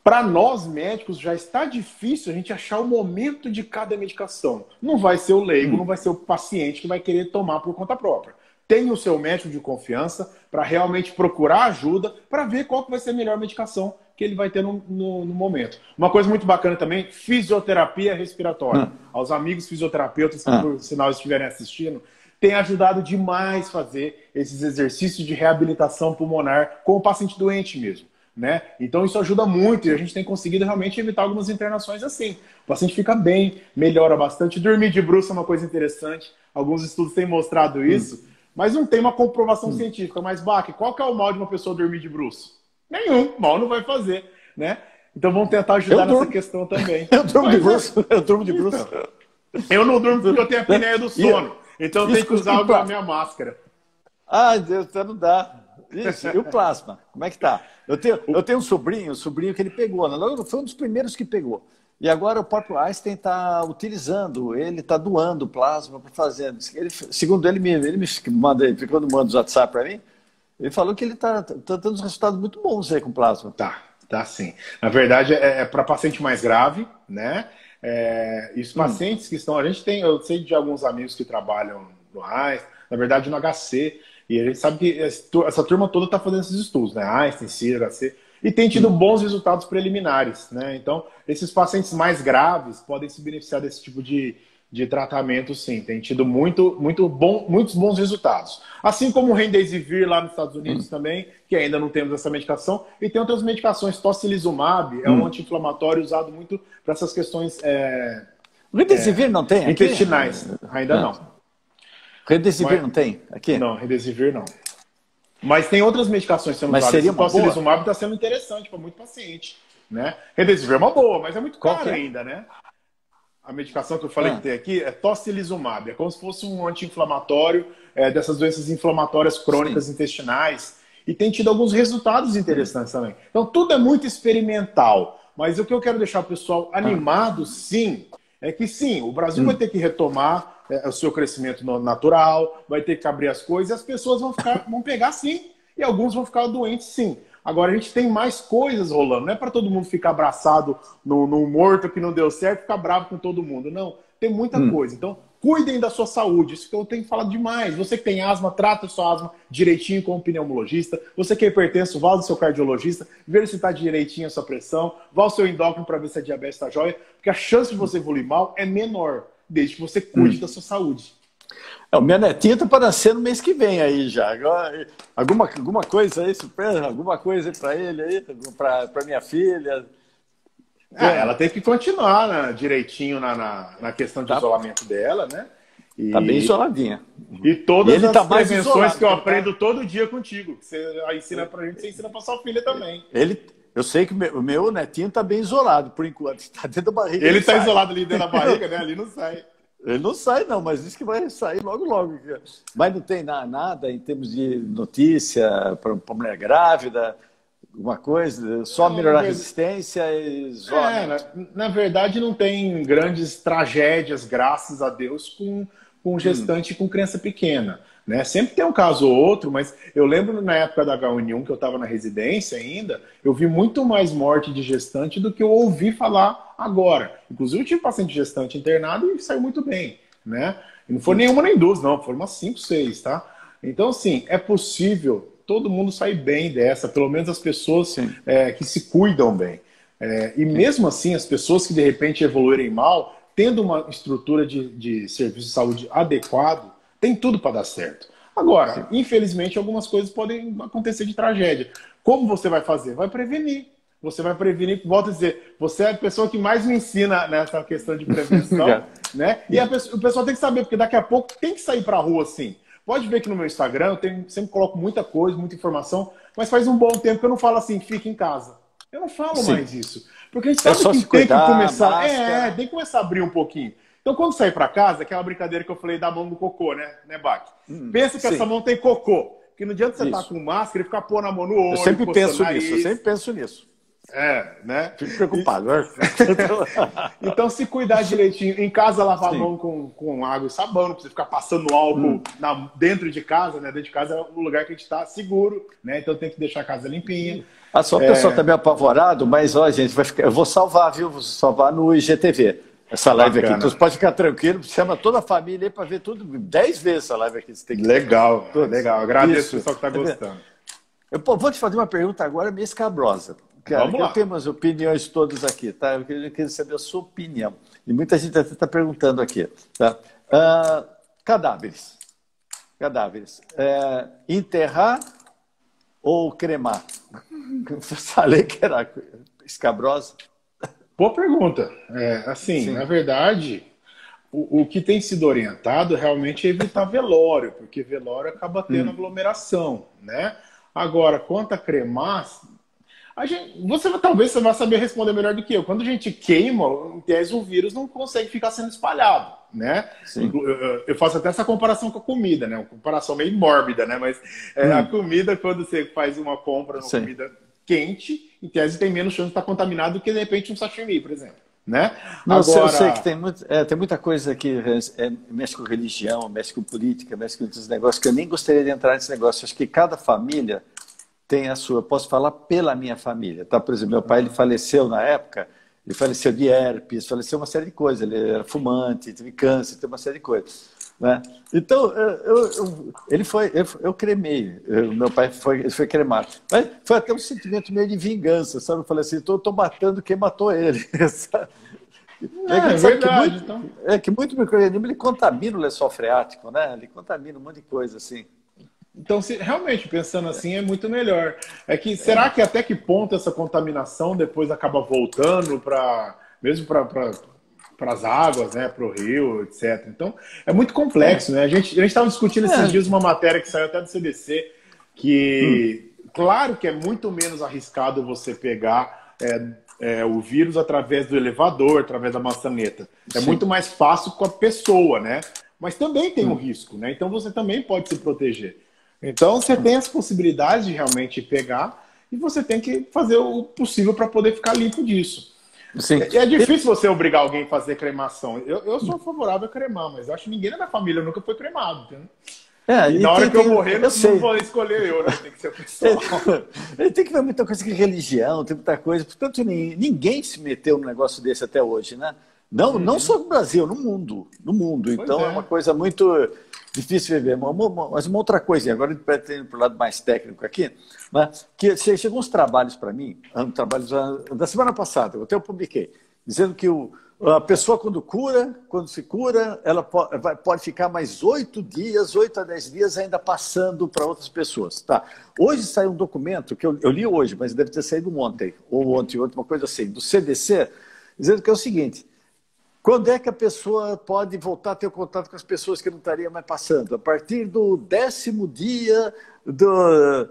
para nós médicos já está difícil a gente achar o momento de cada medicação. Não vai ser o leigo, não vai ser o paciente que vai querer tomar por conta própria. Tenha o seu médico de confiança para realmente procurar ajuda para ver qual que vai ser a melhor medicação que ele vai ter no momento. Uma coisa muito bacana também, fisioterapia respiratória. Aos amigos fisioterapeutas que, por sinal, estiverem assistindo, tem ajudado demais fazer esses exercícios de reabilitação pulmonar com o paciente doente mesmo. Né? Então isso ajuda muito e a gente tem conseguido realmente evitar algumas internações assim. O paciente fica bem, melhora bastante. Dormir de bruços é uma coisa interessante. Alguns estudos têm mostrado isso, mas não tem uma comprovação científica. Mas, Bach, qual que é o mal de uma pessoa dormir de bruços? Nenhum, mal não vai fazer, né? Então vamos tentar ajudar nessa questão também. Eu durmo de bruços. Então, eu não durmo porque eu tenho a apneia do sono. Então eu tenho que usar a minha máscara. Ah, Deus, não dá. Isso, e o plasma? Como é que tá? Eu tenho um sobrinho que ele pegou, foi um dos primeiros que pegou. E agora o próprio Einstein está utilizando, ele está doando plasma para fazer. Segundo ele ficou mandando os WhatsApp para mim, ele falou que ele está tendo uns resultados muito bons aí com plasma. Tá sim. Na verdade, é para paciente mais grave, né? E os pacientes que estão... eu sei de alguns amigos que trabalham no Einstein, na verdade no HC, e a gente sabe que essa turma toda está fazendo esses estudos, né? Einstein, CIR, HC, e tem tido bons resultados preliminares, né? Então, esses pacientes mais graves podem se beneficiar desse tipo de tratamento, sim. Tem tido muitos bons resultados. Assim como o Remdesivir lá nos Estados Unidos também, que ainda não temos essa medicação. E tem outras medicações. Tocilizumab é um anti-inflamatório usado muito para essas questões o Remdesivir não tem aqui? Intestinais. Ainda não. Remdesivir não tem aqui? Não, Remdesivir não. Mas tem outras medicações sendo usadas. Seria o tocilizumab está sendo interessante para muito paciente. Né? Remdesivir é uma boa, mas é muito caro ainda, né? A medicação que eu falei que tem aqui é tocilizumab. É como se fosse um anti-inflamatório dessas doenças inflamatórias crônicas intestinais. E tem tido alguns resultados interessantes também. Então, tudo é muito experimental. Mas o que eu quero deixar o pessoal animado, sim, é que sim, o Brasil vai ter que retomar o seu crescimento natural, vai ter que abrir as coisas e as pessoas vão pegar sim. E alguns vão ficar doentes sim. Agora, a gente tem mais coisas rolando. Não é para todo mundo ficar abraçado no morto que não deu certo e ficar bravo com todo mundo. Não, tem muita coisa. Então, cuidem da sua saúde. Isso que eu tenho falado demais. Você que tem asma, trata a sua asma direitinho com o pneumologista. Você que é hipertenso, vá ao seu cardiologista, ver se está direitinho a sua pressão. Vá ao seu endócrino para ver se a diabetes está jóia. Porque a chance de você evoluir mal é menor, desde que você cuide da sua saúde. O meu netinho está para nascer no mês que vem aí já. Agora, alguma coisa aí, surpresa? Alguma coisa para ele aí? Para minha filha? Ela tem que continuar direitinho na questão de isolamento dela, né? Tá bem isoladinha. E todas as prevenções que eu aprendo todo dia contigo. Você ensina pra gente, você ensina pra sua filha também. Eu sei que o meu netinho está bem isolado, por enquanto. Está dentro da barriga. Ele está isolado ali dentro da barriga, né? Ali não sai. Ele não sai, não, mas diz que vai sair logo, logo. Mas não tem nada em termos de notícia para mulher grávida, alguma coisa, só melhorar a resistência e na verdade, não tem grandes tragédias, graças a Deus, com gestante e com criança pequena. Né? Sempre tem um caso ou outro, mas eu lembro na época da H1N1, que eu estava na residência ainda, eu vi muito mais morte de gestante do que eu ouvi falar agora. Inclusive, eu tive paciente gestante internado e saiu muito bem. Né? E não foi nenhuma nem duas, não, foram umas 5, 6, tá? Então, assim, é possível todo mundo sair bem dessa, pelo menos as pessoas que se cuidam bem. E mesmo assim, as pessoas que de repente evoluírem mal, tendo uma estrutura de serviço de saúde adequado, tem tudo para dar certo. Agora, infelizmente, algumas coisas podem acontecer de tragédia. Como você vai fazer? Vai prevenir. Você vai prevenir, volto a dizer, você é a pessoa que mais me ensina nessa questão de prevenção, né? E o pessoal tem que saber, porque daqui a pouco tem que sair para a rua, sim. Pode ver que no meu Instagram eu sempre coloco muita coisa, muita informação, mas faz um bom tempo que eu não falo assim, fique em casa. Eu não falo mais isso. Porque a gente sabe que tem que começar. Tem que começar a abrir um pouquinho. Então, quando sair para casa, aquela brincadeira que eu falei da mão do cocô, né, Bach? Pensa que essa mão tem cocô. Que não adianta você estar com máscara e ficar pondo a mão no olho. Eu sempre penso nisso. Né? Fico preocupado. Então, se cuidar direitinho, em casa lavar a mão com água e sabão, não precisa ficar passando álcool dentro de casa, né? Dentro de casa é o lugar que a gente está seguro, né? Então tem que deixar a casa limpinha. Só o pessoal tá meio apavorado, mas ó, gente, eu vou salvar, viu? Vou salvar no IGTV. Essa live aqui. Então você pode ficar tranquilo, chama toda a família aí para ver tudo 10 vezes essa live aqui. Você tem que... Legal. Agradeço o pessoal que está gostando. Eu vou te fazer uma pergunta agora meio escabrosa. Cara, eu tenho umas opiniões todas aqui, tá? Eu queria saber a sua opinião. E muita gente até está perguntando aqui. Tá? Cadáveres. Enterrar ou cremar? Falei que era escabrosa. Boa pergunta. Na verdade, o que tem sido orientado realmente é evitar velório, porque velório acaba tendo aglomeração, né? Agora, quanto a cremar... Talvez você vai saber responder melhor do que eu. Quando a gente queima, em tese, o vírus não consegue ficar sendo espalhado, né? Eu faço até essa comparação com a comida, né? Uma comparação meio mórbida, né? Mas a comida, quando você faz uma compra de comida quente, em tese tem menos chance de estar contaminado do que, de repente, um sashimi, por exemplo. Né? Agora... Eu sei que tem muita coisa que mexe com religião, mexe com política, mexe com outros negócios, que eu nem gostaria de entrar nesse negócio. Acho que cada família tem a sua. Posso falar pela minha família, tá? Por exemplo, meu pai ele faleceu na época, ele faleceu de herpes, faleceu uma série de coisas, ele era fumante, teve câncer, teve uma série de coisas, né? Então, eu cremei, meu pai foi cremado, mas foi até um sentimento meio de vingança, sabe? Eu falei assim, tô matando quem matou ele, sabe? É verdade. Que muito micro-organismo ele contamina o lençol freático, né? Ele contamina um monte de coisa assim. Então, realmente, pensando assim, é muito melhor. Será que até que ponto essa contaminação depois acaba voltando mesmo para as águas, né, para o rio, etc. Então, é muito complexo, né? A gente estava discutindo esses dias uma matéria que saiu até do CDC, que, claro que é muito menos arriscado você pegar o vírus através do elevador, através da maçaneta. É muito mais fácil com a pessoa, né? Mas também tem um risco, né? Então, você também pode se proteger. Então, você tem as possibilidades de realmente pegar e você tem que fazer o possível para poder ficar limpo disso. Sim. É difícil você obrigar alguém a fazer cremação. Eu sou favorável a cremar, mas acho que ninguém na minha família nunca foi cremado. Entendeu? E na hora que eu morrer, não vou escolher eu, né? Tem que ser o pessoal. Tem que ver muita coisa que religião, tem muita coisa. Portanto, ninguém se meteu num negócio desse até hoje, né? Não só no Brasil, no mundo. Então é uma coisa muito difícil de ver. Mas uma outra coisa, agora a gente para o lado mais técnico aqui, né, que chegou uns trabalhos para mim, trabalhos da semana passada, até eu publiquei, dizendo que a pessoa quando se cura, ela pode ficar mais 8 a 10 dias ainda passando para outras pessoas. Tá? Hoje saiu um documento, que eu li hoje, mas deve ter saído ontem, ou ontem, uma coisa assim, do CDC, dizendo que é o seguinte: quando é que a pessoa pode voltar a ter contato com as pessoas que não estaria mais passando? A partir do 10º dia dela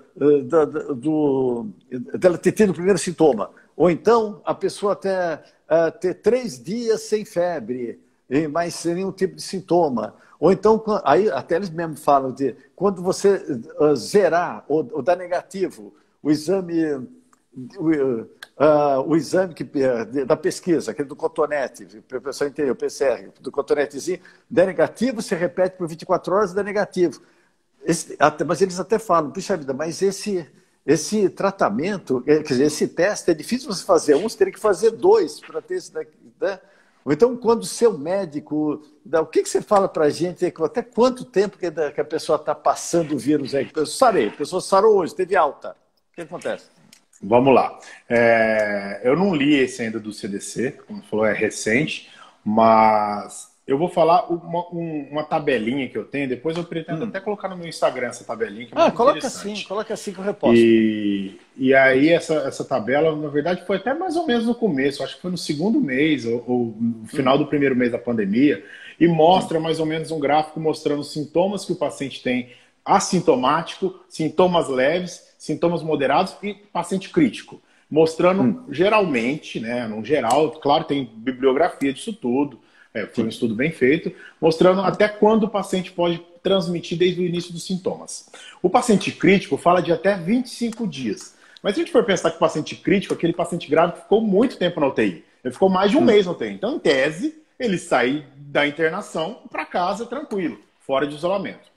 ter tido o primeiro sintoma. Ou então a pessoa até ter 3 dias sem febre, mas sem nenhum tipo de sintoma. Ou então, aí até eles mesmos falam de quando você zerar ou dar negativo, o exame da pesquisa, aquele do cotonete, para o pessoal entender, o PCR, do cotonetezinho, der negativo, você repete por 24 horas e dá negativo. Mas eles até falam, puxa vida, mas esse tratamento, quer dizer, esse teste é difícil você fazer você teria que fazer 2 para ter esse daqui, né? Ou então, quando o seu médico... O que você fala para a gente? Até quanto tempo que a pessoa está passando o vírus aí? A pessoa sarou hoje, teve alta. O que acontece? Vamos lá. Eu não li esse ainda do CDC, como falou, é recente, Mas eu vou falar uma tabelinha que eu tenho, depois eu pretendo até colocar no meu Instagram essa tabelinha, que é muito interessante. Coloca assim que eu reposto. E aí essa tabela, na verdade, foi até mais ou menos no começo, acho que foi no segundo mês, ou no final do primeiro mês da pandemia, e mostra mais ou menos um gráfico mostrando os sintomas que o paciente tem assintomático, sintomas leves, sintomas moderados e paciente crítico. Mostrando geralmente, né, no geral, claro, tem bibliografia disso tudo, foi um estudo bem feito, mostrando até quando o paciente pode transmitir desde o início dos sintomas. O paciente crítico fala de até 25 dias. Mas se a gente for pensar que o paciente crítico, aquele paciente grave que ficou muito tempo na UTI, ele ficou mais de um mês na UTI. Então, em tese, ele sai da internação para casa tranquilo, fora de isolamento.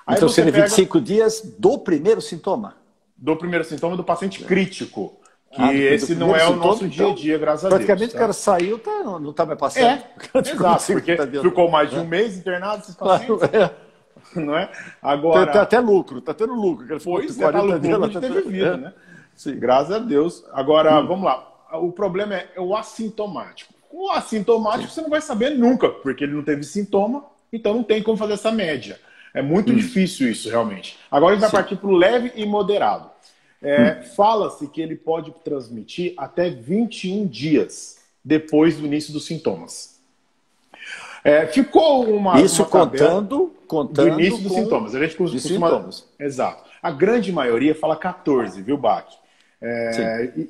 Aí então seria 25 dias do primeiro sintoma? Do primeiro sintoma do paciente crítico. Que esse não é o nosso dia a dia, graças a Deus. Praticamente o cara saiu, não está mais passando. Exato, porque ficou mais de um mês internado, esses pacientes. Não é? Agora... Tem até lucro, está tendo lucro. Pois é, tá lucro de ter vivido, né? Sim. Graças a Deus. Agora, vamos lá. O problema é o assintomático. O assintomático você não vai saber nunca, porque ele não teve sintoma, então não tem como fazer essa média. É muito difícil isso, realmente. Agora a gente vai partir para o leve e moderado. Fala-se que ele pode transmitir até 21 dias depois do início dos sintomas. Ficou isso contando do início dos sintomas. A gente costuma... Exato. A grande maioria fala 14, viu, Bach?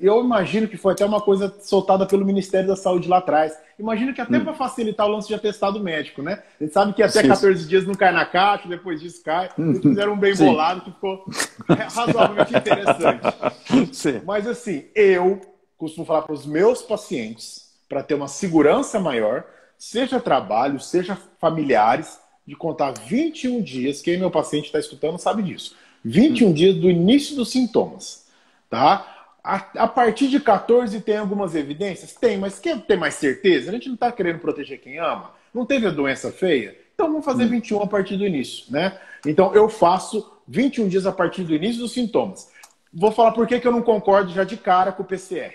Eu imagino que foi até uma coisa soltada pelo Ministério da Saúde lá atrás. Imagino que até para facilitar o lance de atestado médico, né? A gente sabe que até 14 dias não cai na caixa, depois disso cai. Eles fizeram um bem bolado que ficou razoavelmente interessante. Sim. Mas assim, eu costumo falar para os meus pacientes, para ter uma segurança maior, seja trabalho, seja familiares, de contar 21 dias, quem meu paciente está escutando sabe disso. 21 dias do início dos sintomas. Tá? A partir de 14 tem algumas evidências? Tem, mas quer ter mais certeza? A gente não está querendo proteger quem ama? Não teve a doença feia? Então vamos fazer 21 a partir do início, né? Então eu faço 21 dias a partir do início dos sintomas. Vou falar por que eu não concordo já de cara com o PCR.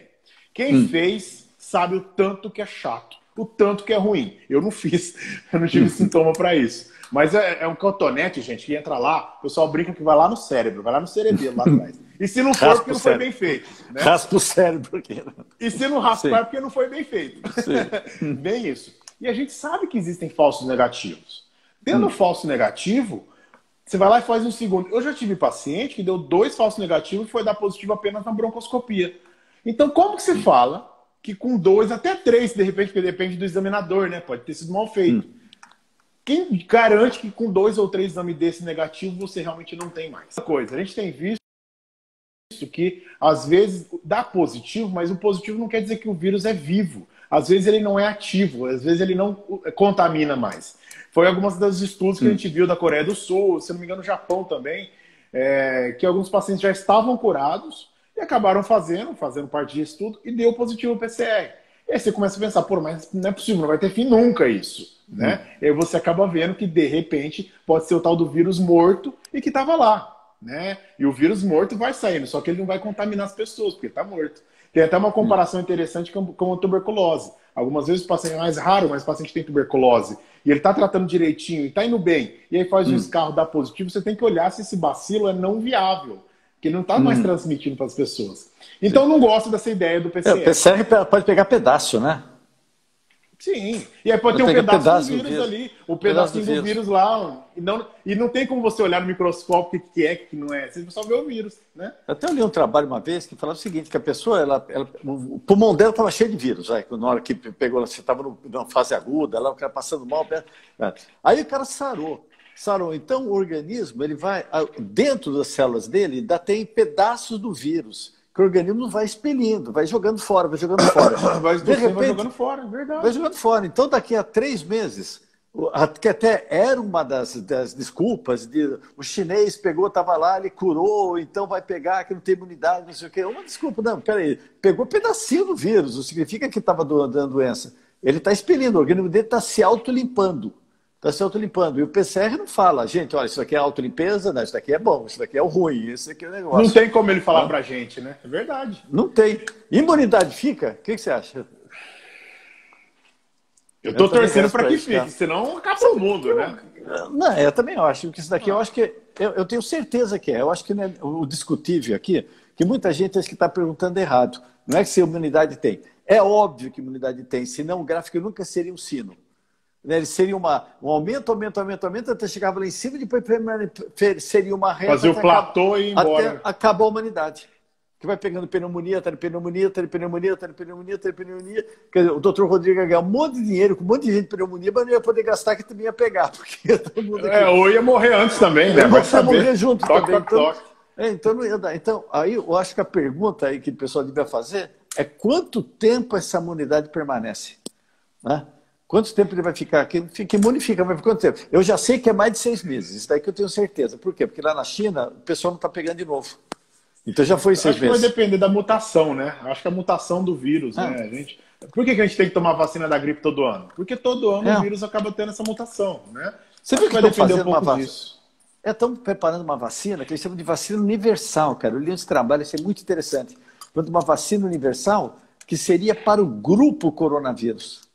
Quem fez sabe o tanto que é chato, o tanto que é ruim. Eu não fiz, eu não tive sintoma para isso. Mas é um cotonete, gente, que entra lá, o pessoal brinca que vai lá no cérebro, vai lá no cerebelo lá atrás. E se não for, porque não foi bem feito. Né? Raspa o cérebro. Porque... E se não raspar, porque não foi bem feito. Bem isso. E a gente sabe que existem falsos negativos. Tendo falso negativo, você vai lá e faz um segundo. Eu já tive paciente que deu 2 falsos negativos e foi dar positivo apenas na broncoscopia. Então, como que você fala que com 2, até 3, de repente, porque depende do examinador, né? Pode ter sido mal feito. Quem garante que com 2 ou 3 exames desse negativo você realmente não tem mais? Coisa, a gente tem visto que às vezes dá positivo, mas o positivo não quer dizer que o vírus é vivo. Às vezes ele não é ativo, às vezes ele não contamina mais. Foi alguns dos estudos que a gente viu da Coreia do Sul, se não me engano, no Japão também, que alguns pacientes já estavam curados e acabaram fazendo parte de estudo e deu positivo o PCR. E aí você começa a pensar, pô, mas não é possível, não vai ter fim nunca isso. Né? E aí você acaba vendo que, de repente, pode ser o tal do vírus morto e que estava lá. Né? E o vírus morto vai saindo, só que ele não vai contaminar as pessoas, porque está morto. Tem até uma comparação interessante com a tuberculose. Algumas vezes o paciente é mais raro, mas o paciente tem tuberculose e ele está tratando direitinho e está indo bem, e aí faz um escarro, dá positivo, você tem que olhar se esse bacilo é não viável, que ele não está mais transmitindo para as pessoas. Então eu não gosto dessa ideia do PCR. O PCR pode pegar pedaço, né? Sim, e aí pode ter um pedaço do vírus ali, o pedacinho do vírus lá, e não tem como você olhar no microscópio o que é, o que não é, você só vê o vírus, né? Eu até li um trabalho uma vez que falava o seguinte, que a pessoa, o pulmão dela estava cheio de vírus, na hora que pegou, você estava numa fase aguda, o cara passando mal, aí o cara sarou, então o organismo, ele vai, dentro das células dele, ainda tem pedaços do vírus, que o organismo vai expelindo, vai jogando fora. Vai jogando fora, é verdade. Vai jogando fora. Então, daqui a 3 meses, que até era uma das desculpas, o chinês pegou, estava lá, ele curou, então vai pegar que não tem imunidade, não sei o quê. Uma desculpa, não, peraí, pegou um pedacinho do vírus, não significa que estava dando doença. Ele está expelindo, o organismo dele está se autolimpando. Está se autolimpando. E o PCR não fala, gente, olha, isso aqui é autolimpeza, não, isso daqui é bom, isso daqui é o ruim, isso aqui é o negócio. Não tem como ele falar pra gente, né? É verdade. Não tem. Imunidade fica? O que você acha? Eu tô torcendo para que fique, senão acaba o mundo, né? Não, eu também acho que isso daqui, eu acho que, eu tenho certeza que é. Eu acho que, né, o discutível aqui, que muita gente acho que está perguntando errado. Não é que se a imunidade tem. É óbvio que a imunidade tem, senão o gráfico nunca seria um sino. Né? Ele seria um aumento, até chegava lá em cima, depois seria uma reta. Fazer o platô e ir embora. Até acabar a humanidade. Que vai pegando pneumonia, pneumonia. Quer dizer, o doutor Rodrigo ia ganhar um monte de dinheiro, com um monte de gente de pneumonia, mas não ia poder gastar, que também ia pegar. Porque todo mundo aqui... ou ia morrer antes também, né? Vai morrer junto toque, também. Toque. Então não ia dar. Então, aí eu acho que a pergunta aí que o pessoal devia fazer é quanto tempo essa imunidade permanece? Né? Quanto tempo ele vai ficar aqui? Que imune fica, mas por quanto tempo? Eu já sei que é mais de 6 meses. Isso daí que eu tenho certeza. Por quê? Porque lá na China o pessoal não está pegando de novo. Então já foi 6 meses. Acho que vai depender da mutação, né? Acho que a mutação do vírus, né? Por que a gente tem que tomar vacina da gripe todo ano? Porque todo ano o vírus acaba tendo essa mutação, né? Você viu que vai depender um pouco disso. Estão preparando uma vacina que eles chamam de vacina universal, cara. Eu li esse trabalho, isso é muito interessante. Uma vacina universal que seria para o grupo coronavírus.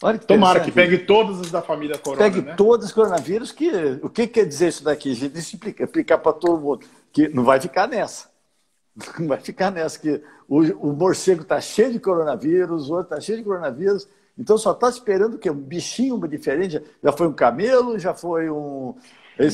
Olha que tomara que pegue todas as da família corona, pegue, né? Todas as coronavírus. O que quer dizer isso daqui, gente? Isso explicar para todo mundo. Que não vai ficar nessa. Não vai ficar nessa, que o morcego está cheio de coronavírus, o outro está cheio de coronavírus. Então só está esperando o quê? Um bichinho diferente. Já foi um camelo, já foi um...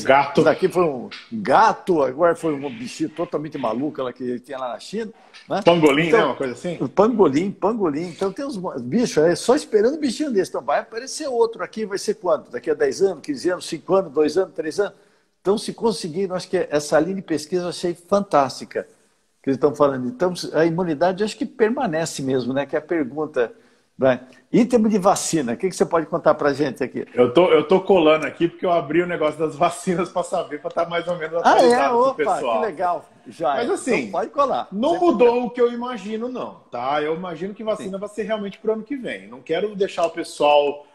gato. Esse daqui foi um gato, agora foi um bichinho totalmente maluco lá que tinha lá na China. Né? Pangolim, então, né? Uma coisa assim? Pangolim. Então tem uns bichos, só esperando um bichinho desse. Então vai aparecer outro aqui, vai ser quanto? Daqui a 10 anos, 15 anos, 5 anos, 2 anos, 3 anos? Então, se conseguir, acho que essa linha de pesquisa eu achei fantástica que eles estão falando. Então, a imunidade acho que permanece mesmo, né? Que é a pergunta. Né? Em termos de vacina, o que você pode contar para a gente aqui? Eu tô colando aqui porque eu abri o negócio das vacinas para saber, para estar mais ou menos atualizado Opa, pessoal. Que legal. Já mas assim, então pode colar. Não mudou o que eu imagino, não. Tá? Eu imagino que vacina vai ser realmente para o ano que vem. Não quero deixar o pessoal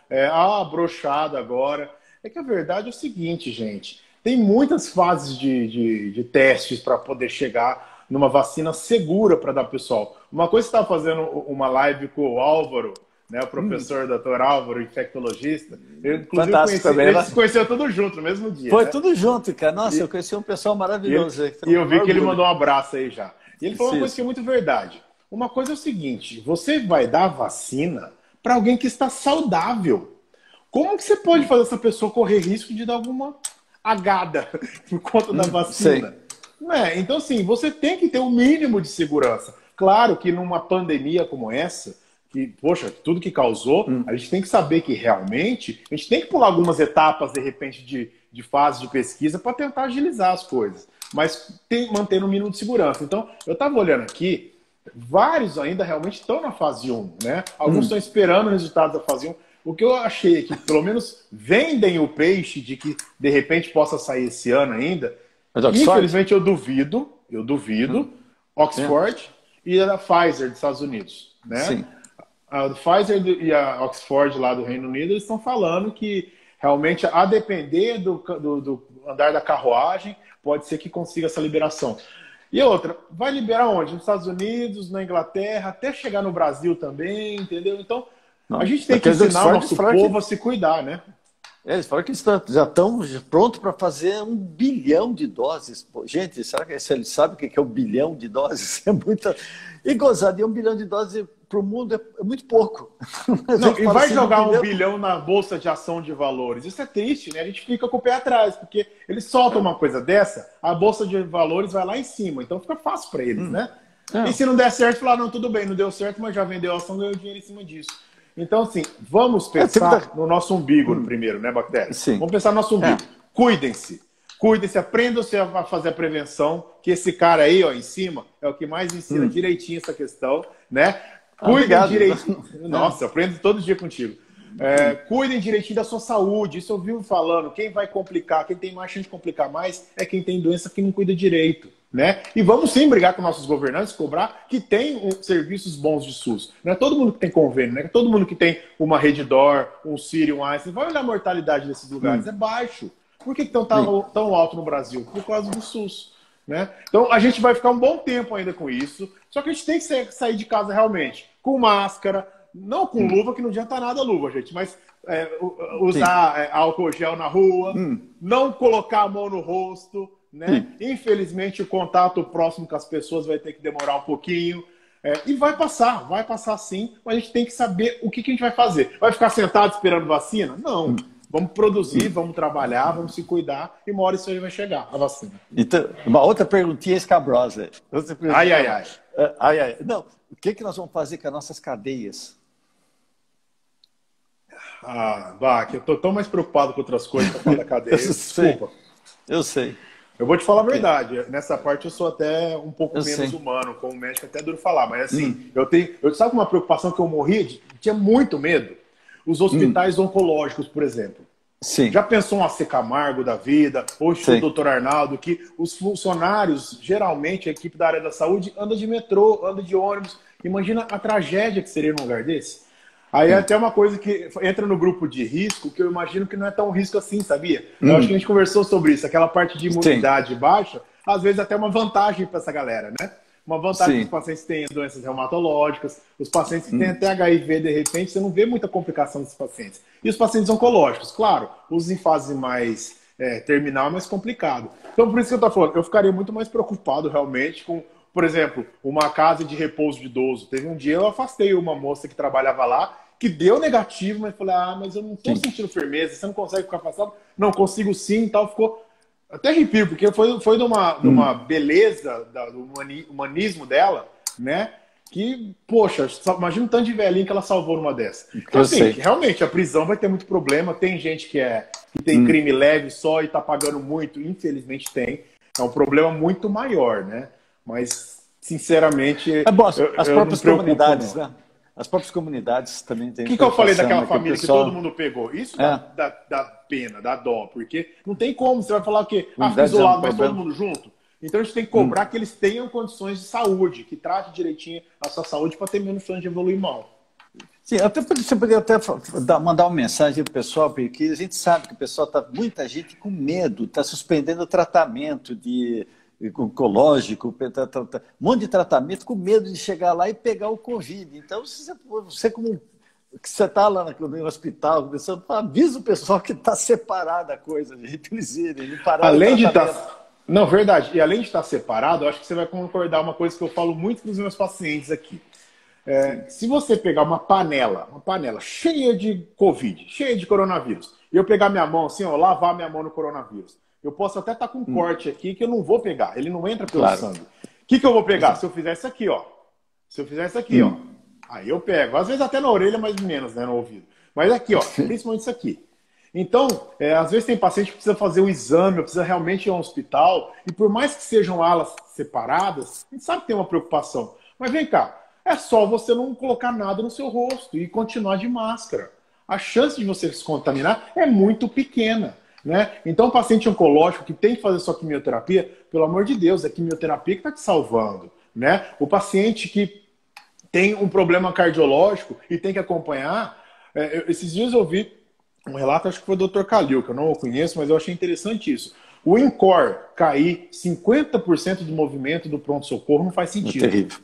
broxado agora. É que a verdade é o seguinte, gente. Tem muitas fases de testes para poder chegar numa vacina segura para dar pro pessoal. Uma coisa que você estava fazendo uma live com o Álvaro, né, o professor Dr. Álvaro, infectologista. Eu, inclusive, ele se conheceu tudo junto no mesmo dia. Foi tudo junto, cara. Nossa, eu conheci um pessoal maravilhoso. E eu vi que ele mandou um abraço aí já. E ele falou uma coisa que é muito verdade. Uma coisa é o seguinte, você vai dar vacina para alguém que está saudável. Como que você pode fazer essa pessoa correr risco de dar alguma agada por conta da vacina? Não é? Então, assim, você tem que ter um mínimo de segurança. Claro que numa pandemia como essa, que, poxa, tudo que causou, a gente tem que saber que realmente a gente tem que pular algumas etapas, de repente, de fase de pesquisa para tentar agilizar as coisas. Mas manter um mínimo de segurança. Então, eu estava olhando aqui, vários ainda realmente estão na fase 1, né? Alguns estão esperando o resultado da fase 1. O que eu achei é que, pelo menos, vendem o peixe de que, de repente, possa sair esse ano ainda. Infelizmente, eu duvido. Oxford e a Pfizer dos Estados Unidos. Né? Sim. A Pfizer e a Oxford lá do Reino Unido, eles estão falando que, realmente, a depender do andar da carruagem, pode ser que consiga essa liberação. E outra, vai liberar onde? Nos Estados Unidos, na Inglaterra, até chegar no Brasil também, entendeu? Então, a gente tem que ensinar o nosso povo a se cuidar, né? Eles falaram que já estão prontos para fazer 1 bilhão de doses. Pô, gente, será que eles sabem o que é 1 bilhão de doses? É muita... E gozar de 1 bilhão de doses para o mundo é muito pouco. Não, e vai assim, jogar 1 bilhão na Bolsa de Ação de Valores. Isso é triste, né? A gente fica com o pé atrás, porque eles soltam uma coisa dessa, a Bolsa de Valores vai lá em cima. Então fica fácil para eles, né? E se não der certo, falar, não, tudo bem, não deu certo, mas já vendeu a ação, ganhou dinheiro em cima disso. Então, assim, vamos pensar no nosso umbigo primeiro, né, Bactéria? Sim. Vamos pensar no nosso umbigo. Cuidem-se. Cuidem-se, aprendam-se a fazer a prevenção, que esse cara aí, ó, em cima, é o que mais ensina direitinho essa questão, né? Cuidem direitinho. Nossa, eu aprendo todo dia contigo. Cuidem direitinho da sua saúde. Isso eu vivo falando. Quem vai complicar, quem tem mais chance de complicar mais, é quem tem doença que não cuida direito. Né? E vamos sim brigar com nossos governantes, cobrar que tem serviços bons de SUS. Não é todo mundo que tem convênio, não é todo mundo que tem uma Redditor, um Sírio, um Einstein. Vai olhar a mortalidade desses lugares, é baixo. Por que estão tão alto no Brasil? Por causa do SUS. Né? Então a gente vai ficar um bom tempo ainda com isso, só que a gente tem que sair de casa realmente com máscara, não com luva, que não adianta nada a luva, gente, mas usar álcool gel na rua, não colocar a mão no rosto, né? Infelizmente, o contato próximo com as pessoas vai ter que demorar um pouquinho. E vai passar sim, mas a gente tem que saber o que a gente vai fazer. Vai ficar sentado esperando vacina? Não. Vamos produzir, vamos trabalhar, vamos se cuidar, e uma hora isso aí vai chegar, a vacina. Então, uma outra perguntinha escabrosa. Ai. Não, o que nós vamos fazer com as nossas cadeias? Bach, eu tô tão mais preocupado com outras coisas para falar da cadeia. Desculpa. Eu sei. Eu vou te falar a verdade, nessa parte eu sou até um pouco menos humano, como médico até duro falar, mas assim, eu sabe uma preocupação que eu morri, tinha muito medo? Os hospitais oncológicos, por exemplo. Sim. Já pensou um AC Camargo da vida, ou o Dr. Arnaldo, que os funcionários, geralmente a equipe da área da saúde, anda de metrô, anda de ônibus. Imagina a tragédia que seria num lugar desse. Aí é até uma coisa que entra no grupo de risco, que eu imagino que não é tão risco assim, sabia? Eu acho que a gente conversou sobre isso, aquela parte de imunidade baixa, às vezes até uma vantagem para essa galera, né? Uma vantagem que os pacientes têm doenças reumatológicas, os pacientes que têm até HIV, de repente, você não vê muita complicação desses pacientes. E os pacientes oncológicos, claro, os em fase mais terminal é mais complicado. Então, por isso que eu estou falando, eu ficaria muito mais preocupado realmente com, por exemplo, uma casa de repouso de idoso. Teve um dia eu afastei uma moça que trabalhava lá, que deu negativo, mas falei, mas eu não estou sentindo firmeza, você não consegue ficar afastado? Não, consigo sim e tal, ficou... Até arrepio, porque foi de uma beleza, do humanismo dela, né? Que, poxa, imagina o tanto de velhinho que ela salvou numa dessa. Então, assim, realmente, a prisão vai ter muito problema. Tem gente que tem crime leve só e tá pagando muito. Infelizmente tem. É um problema muito maior, né? Mas, sinceramente, as próprias comunidades, né? As próprias comunidades também têm... O que eu falei daquela família que todo mundo pegou? Isso dá pena, dá dó, porque não tem como. Você vai falar o quê? Fica isolado, mas todo mundo junto? Então a gente tem que cobrar que eles tenham condições de saúde, que trate direitinho a sua saúde para ter menos chance de evoluir mal. Sim, você poderia até mandar uma mensagem para o pessoal, porque a gente sabe que o pessoal muita gente com medo, está suspendendo o tratamento oncológico, um monte de tratamento com medo de chegar lá e pegar o Covid. Então, você como você está lá no hospital, você avisa o pessoal que está separada a coisa, gente, eles irem, parar. Além de estar... Não, verdade. E além de estar separado, eu acho que você vai concordar uma coisa que eu falo muito para os meus pacientes aqui. Se você pegar uma panela cheia de Covid, cheia de coronavírus, e eu pegar minha mão assim, lavar minha mão no coronavírus, eu posso até estar com um corte aqui que eu não vou pegar, ele não entra pelo sangue. O que eu vou pegar? Se eu fizer isso aqui, ó. Aí eu pego. Às vezes até na orelha, mas menos, né, no ouvido. Mas aqui, ó, principalmente isso aqui. Então, às vezes tem paciente que precisa fazer um exame, precisa realmente ir a um hospital, e por mais que sejam alas separadas, a gente sabe que tem uma preocupação. Mas vem cá, é só você não colocar nada no seu rosto e continuar de máscara. A chance de você se contaminar é muito pequena, né? Então, o paciente oncológico que tem que fazer sua quimioterapia, pelo amor de Deus, é a quimioterapia que está te salvando, né? O paciente que tem um problema cardiológico e tem que acompanhar, esses dias eu vi um relato, acho que foi do Dr. Calil, que eu não o conheço, mas eu achei interessante isso. O INCOR cair 50% do movimento do pronto-socorro não faz sentido. É terrível.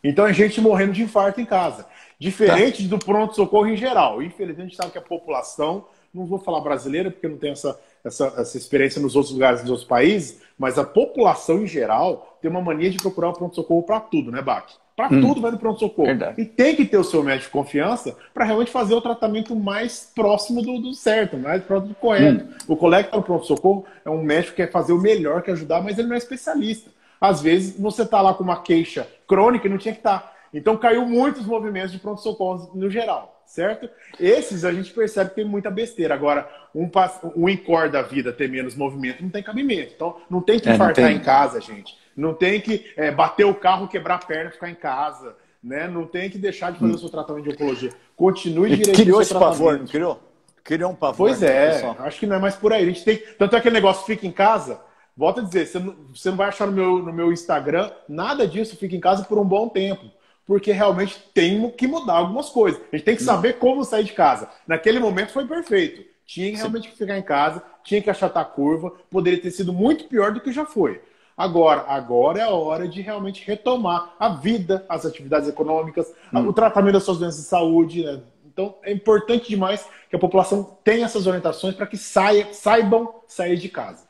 Então é gente morrendo de infarto em casa. Diferente do pronto-socorro em geral. Infelizmente a gente sabe que a população, não vou falar brasileira, porque eu não tenho essa experiência nos outros lugares, nos outros países, mas a população em geral tem uma mania de procurar o pronto-socorro para tudo, né, Bach? Para tudo vai no pronto-socorro. E tem que ter o seu médico de confiança para realmente fazer o tratamento mais próximo do certo, mais próximo do correto. O colega que está no pronto-socorro é um médico que quer fazer o melhor, quer ajudar, mas ele não é especialista. Às vezes você está lá com uma queixa crônica e não tinha que estar. Então caiu muitos movimentos de pronto-socorro no geral, certo? Esses a gente percebe que tem muita besteira. Agora, um INCOR da vida ter menos movimento não tem cabimento. Então não tem que infartar em casa, gente. Não tem que bater o carro, quebrar a perna e ficar em casa. Né? Não tem que deixar de fazer o seu tratamento de oncologia. Continue direitinho. Criou esse pavor, não criou? Criou um pavor. Pois acho que não é mais por aí. A gente tem... Tanto é aquele negócio, fica em casa. Volto a dizer, você não vai achar no meu Instagram nada disso, fica em casa por um bom tempo. Porque realmente tem que mudar algumas coisas. A gente tem que saber como sair de casa. Naquele momento foi perfeito. Tinha realmente que ficar em casa, tinha que achatar a curva. Poderia ter sido muito pior do que já foi. Agora é a hora de realmente retomar a vida, as atividades econômicas, o tratamento das suas doenças de saúde, né? Então, é importante demais que a população tenha essas orientações para que saibam sair de casa.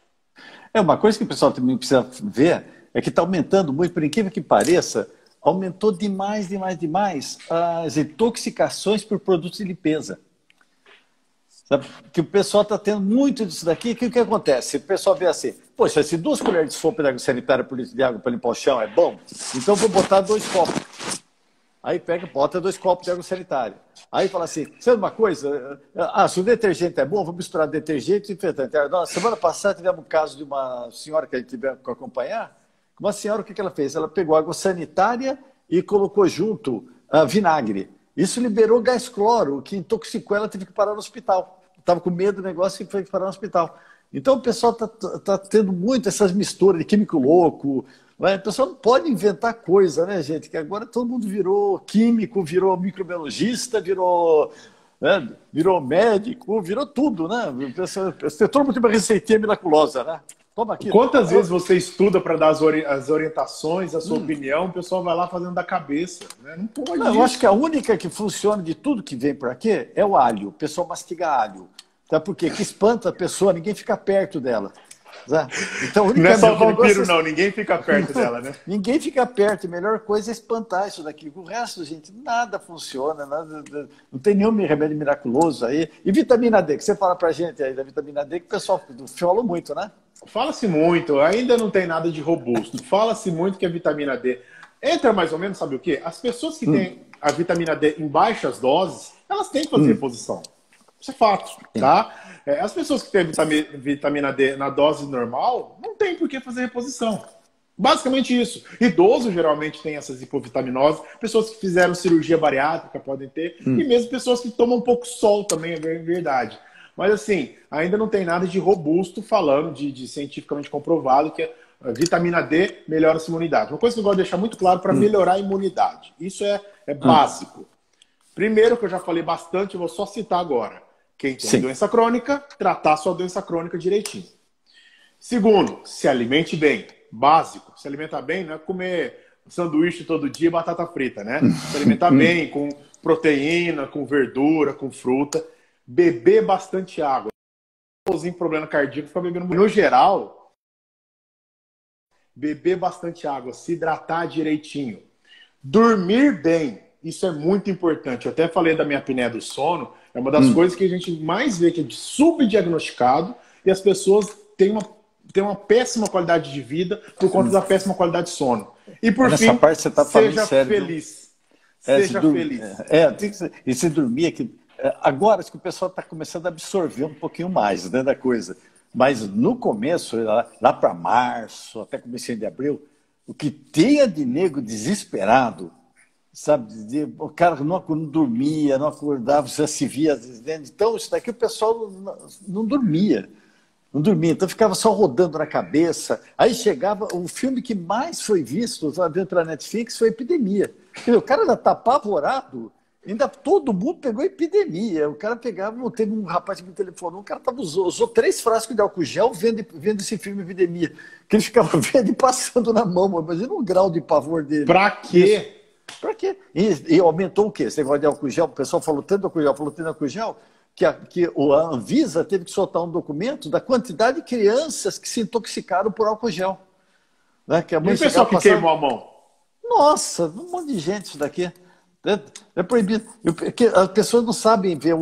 Uma coisa que o pessoal também precisa ver é que está aumentando muito, por incrível que pareça, aumentou demais as intoxicações por produtos de limpeza. Sabe? Que o pessoal está tendo muito disso daqui. O que acontece? O pessoal vê assim, poxa, se 2 colheres de sopa de água sanitária por litro de água para limpar o chão é bom, então vou botar 2 copos. Aí bota 2 copos de água sanitária. Aí fala assim, sabe uma coisa? Se o detergente é bom, vou misturar detergente e desinfetante. Semana passada tivemos um caso de uma senhora que a gente teve que acompanhar. Uma senhora, o que ela fez? Ela pegou água sanitária e colocou junto vinagre. Isso liberou gás cloro, que intoxicou ela, teve que parar no hospital. Estava com medo do negócio e foi parar no hospital. Então o pessoal está tendo muito essas misturas de químico louco. O pessoal não pode inventar coisa, né, gente? Que agora todo mundo virou químico, virou microbiologista, virou médico, virou tudo, né? Todo mundo tem uma receitinha miraculosa, né? Toma aqui. Quantas vezes você estuda para dar as orientações, a sua opinião, o pessoal vai lá fazendo da cabeça, né? Não pode. Não, eu acho que a única que funciona de tudo que vem por aqui é o alho. O pessoal mastiga alho. Sabe por quê? Que espanta a pessoa, ninguém fica perto dela. Então, não é só vampiro, não. Ninguém fica perto dela, né? Ninguém fica perto. A melhor coisa é espantar isso daqui. O resto, gente, nada funciona. Não tem nenhum remédio miraculoso aí. E vitamina D, que você fala pra gente aí da vitamina D, que o pessoal falou muito, né? Fala-se muito. Ainda não tem nada de robusto. Fala-se muito que a vitamina D entra mais ou menos, sabe o quê? As pessoas que têm a vitamina D em baixas doses, elas têm que fazer reposição. Isso é fato, tá? As pessoas que têm vitamina D na dose normal, não tem por que fazer reposição. Basicamente isso. Idoso geralmente tem essas hipovitaminoses, pessoas que fizeram cirurgia bariátrica podem ter, e mesmo pessoas que tomam um pouco sol também, é verdade. Mas assim, ainda não tem nada de robusto falando de cientificamente comprovado que a vitamina D melhora a imunidade. Uma coisa que eu gosto de deixar muito claro para melhorar a imunidade. Isso é básico. Primeiro, que eu já falei bastante, eu vou só citar agora. Quem tem doença crônica, tratar sua doença crônica direitinho. Segundo, se alimente bem. Básico. Se alimentar bem não é comer sanduíche todo dia e batata frita, né? Se alimentar bem, com proteína, com verdura, com fruta. Beber bastante água. Problema cardíaco, ficar bebendo muito. No geral, beber bastante água, se hidratar direitinho. Dormir bem. Isso é muito importante. Eu até falei da minha apneia do sono. É uma das coisas que a gente mais vê que é subdiagnosticado e as pessoas têm uma péssima qualidade de vida por conta da péssima qualidade de sono. E por fim, parte você tá seja sério, feliz. Seja feliz. Tem que ser, e se dormir aqui. Agora acho que o pessoal está começando a absorver um pouquinho mais, né, da coisa. Mas no começo, lá para março, até comecinho de abril, o que tinha de nego desesperado, sabe? O cara não dormia, não acordava, já se via. Então, isso daqui o pessoal não dormia. Não dormia, então ficava só rodando na cabeça. Aí chegava, o filme que mais foi visto dentro da Netflix foi Epidemia. O cara ainda está apavorado, ainda todo mundo pegou epidemia. O cara pegava, teve um rapaz que me telefonou, o cara usou 3 frascos de álcool gel vendo esse filme Epidemia. Que ele ficava vendo e passando na mão, imagina o grau de pavor dele. Pra quê? Pra quê? E aumentou o quê? Esse negócio de álcool gel, o pessoal falou tanto de álcool gel, que a Anvisa teve que soltar um documento da quantidade de crianças que se intoxicaram por álcool gel. Né? Que a mãe e o pessoal que queimou a mão? Nossa, um monte de gente isso daqui. É proibido. As pessoas não sabem ver,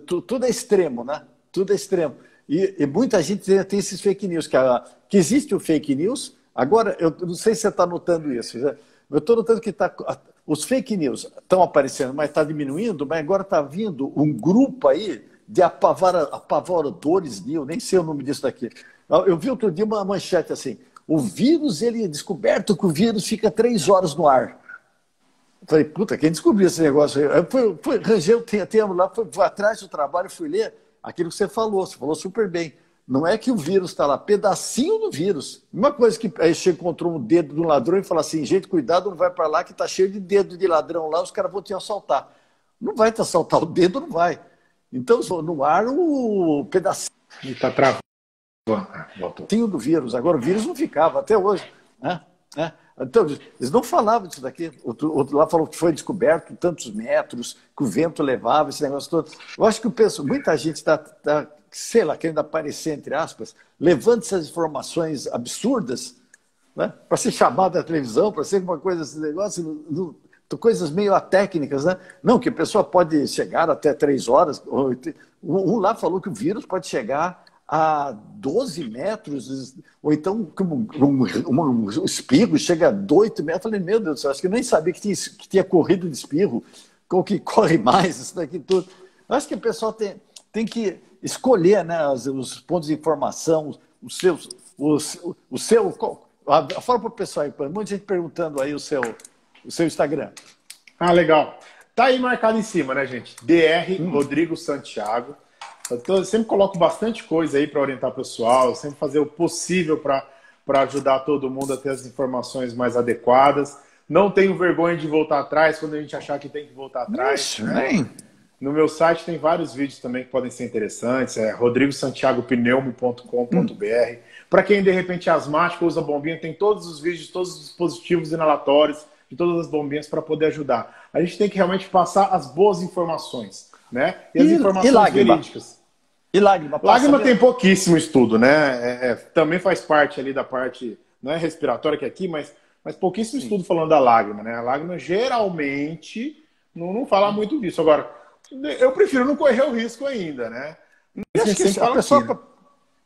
tudo é extremo, né? Tudo é extremo. E muita gente tem esses fake news, que existe o fake news. Agora, eu não sei se você está notando isso. Eu estou notando que os fake news estão aparecendo, mas está diminuindo, mas agora está vindo um grupo aí de apavoradores, eu nem sei o nome disso daqui. Eu vi outro dia uma manchete assim, o vírus, ele é descoberto que o vírus fica 3 horas no ar. Eu falei, puta, quem descobriu esse negócio aí? Eu arranjei o termo lá, fui atrás do trabalho, fui ler aquilo que você falou super bem. Não é que o vírus está lá, pedacinho do vírus. Uma coisa que aí você encontrou um dedo de um ladrão e fala assim, gente, cuidado, não vai para lá que está cheio de dedo de ladrão lá, os caras vão te assaltar. Não vai te assaltar, o dedo não vai. Então, no ar, o pedacinho. Está travado. Voltou. Tinha o do vírus, agora o vírus não ficava, até hoje. Né? Então, eles não falavam disso daqui. Outro lá falou que foi descoberto tantos metros, que o vento levava, esse negócio todo. Eu acho que muita gente está, sei lá, querendo aparecer, entre aspas, levando essas informações absurdas, né, para ser chamado da televisão, para ser uma coisa, esse negócio, coisas meio atécnicas, né? Não, que a pessoa pode chegar até 3 horas. Um lá falou que o vírus pode chegar a 12 metros, ou então um espirro chega a 8 metros. Eu falei, meu Deus do céu, acho que eu nem sabia que tinha corrida de espirro, qual que corre mais, isso daqui tudo. Eu acho que o pessoal tem que escolher, né, os pontos de informação, fala para o pessoal aí, muita gente perguntando aí o seu Instagram. Ah, legal. Tá aí marcado em cima, né, gente? DR Rodrigo Santiago. Eu sempre coloco bastante coisa aí para orientar o pessoal, sempre fazer o possível para ajudar todo mundo a ter as informações mais adequadas. Não tenho vergonha de voltar atrás quando a gente achar que tem que voltar atrás. Ixi, né? No meu site tem vários vídeos também que podem ser interessantes. É rodrigosantiagopneumo.com.br. Para quem de repente é asmático, usa bombinha, tem todos os vídeos, todos os dispositivos inalatórios de todas as bombinhas para poder ajudar. A gente tem que realmente passar as boas informações, né? E as informações verídicas. E lágrima? Lágrima tem pouquíssimo estudo, né? Também faz parte ali da parte, não é respiratória que é aqui, mas pouquíssimo estudo falando da lágrima, né? A lágrima geralmente não fala muito disso. Agora, eu prefiro não correr o risco ainda, né? Acho que a pessoa...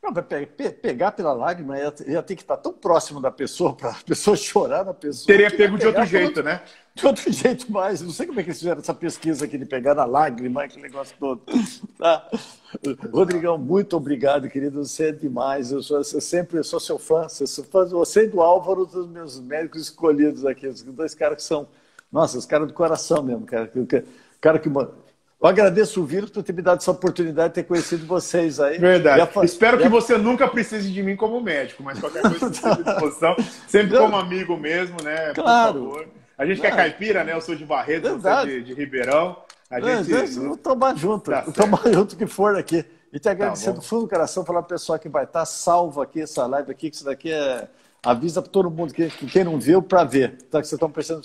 Não, vai pegar pela lágrima, ia ter que estar tão próximo da pessoa, para a pessoa chorar na pessoa. Teria pego de outro jeito, né? De outro jeito mais. Não sei como é que eles fizeram essa pesquisa aqui de pegar na lágrima, aquele negócio todo. Tá? Rodrigão, muito obrigado, querido. Você é demais. Eu sempre sou seu fã. Você e do Álvaro, dos meus médicos escolhidos aqui. Os 2 caras que são... Nossa, os caras do coração mesmo. Cara que... Eu agradeço o vírus por ter me dado essa oportunidade de ter conhecido vocês aí. Verdade. Espero que você nunca precise de mim como médico, mas qualquer coisa que à disposição, sempre como amigo mesmo, né? Claro. Por favor. A gente que é caipira, né? Eu sou de Barretos, você é de Ribeirão. Vamos tomar junto. Tomar junto que for aqui. E te agradecer do fundo do coração, falar para o pessoal que vai estar salvo aqui, essa live aqui, que isso daqui avisa para todo mundo, que quem não viu, para ver. Tá? Que vocês estão prestando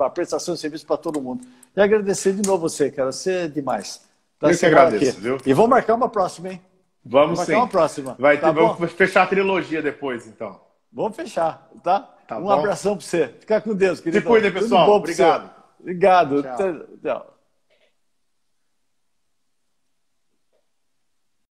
a prestação de serviço para todo mundo. E agradecer de novo você, cara. Você é demais. Tá? Eu que agradeço, viu? E vamos marcar uma próxima, hein? Vamos sim. Marcar uma próxima. Vamos fechar a trilogia depois, então. Vamos fechar, tá? Um abração para você. Fica com Deus, querido. Se cuida, pessoal. Obrigado. Obrigado. Tchau. Tchau.